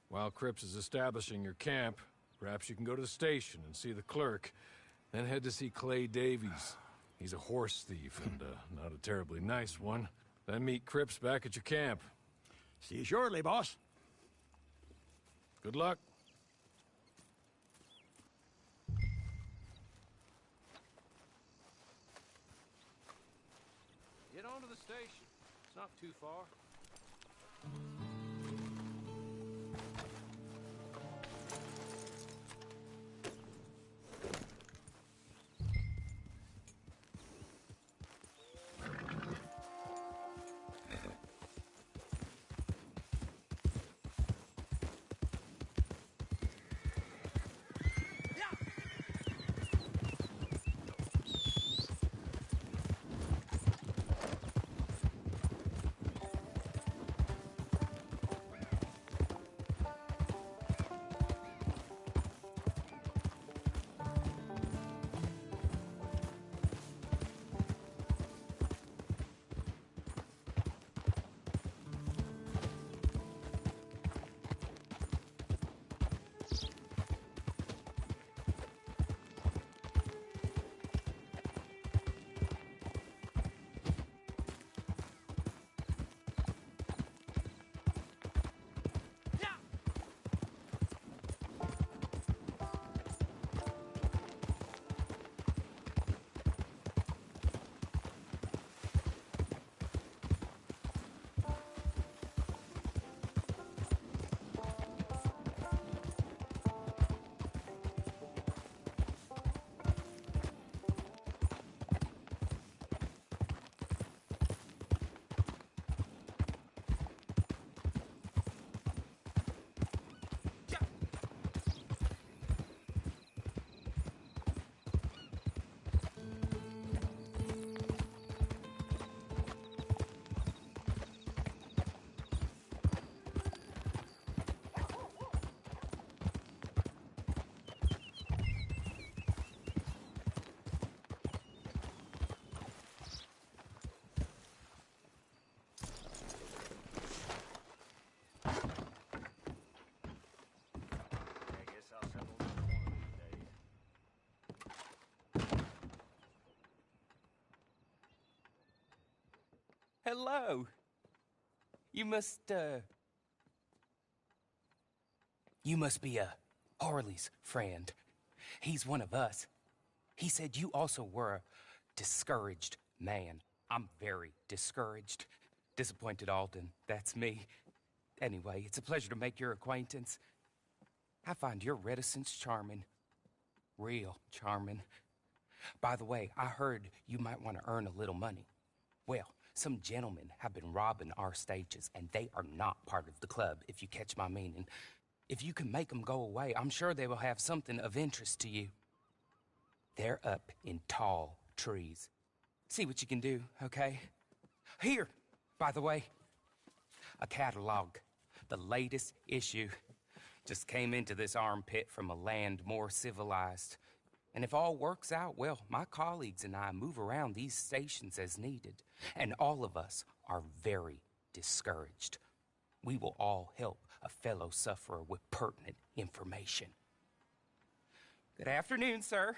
While Cripps is establishing your camp, perhaps you can go to the station and see the clerk, then head to see Clay Davies. He's a horse thief and not a terribly nice one. Then meet Cripps back at your camp. See you shortly, boss. Good luck. Get on to the station. It's not too far. Hello. You must be Harley's friend. He's one of us. He said you also were a discouraged man. I'm very discouraged. Disappointed Alden, that's me. Anyway, it's a pleasure to make your acquaintance. I find your reticence charming. Real charming. By the way, I heard you might want to earn a little money. Well, some gentlemen have been robbing our stages, and they are not part of the club, if you catch my meaning. If you can make them go away, I'm sure they will have something of interest to you. They're up in tall trees. See what you can do, okay? Here, by the way, a catalog. The latest issue. Just came into this armpit from a land more civilized. And if all works out, well, my colleagues and I move around these stations as needed. And all of us are very discouraged. We will all help a fellow sufferer with pertinent information. Good afternoon, sir.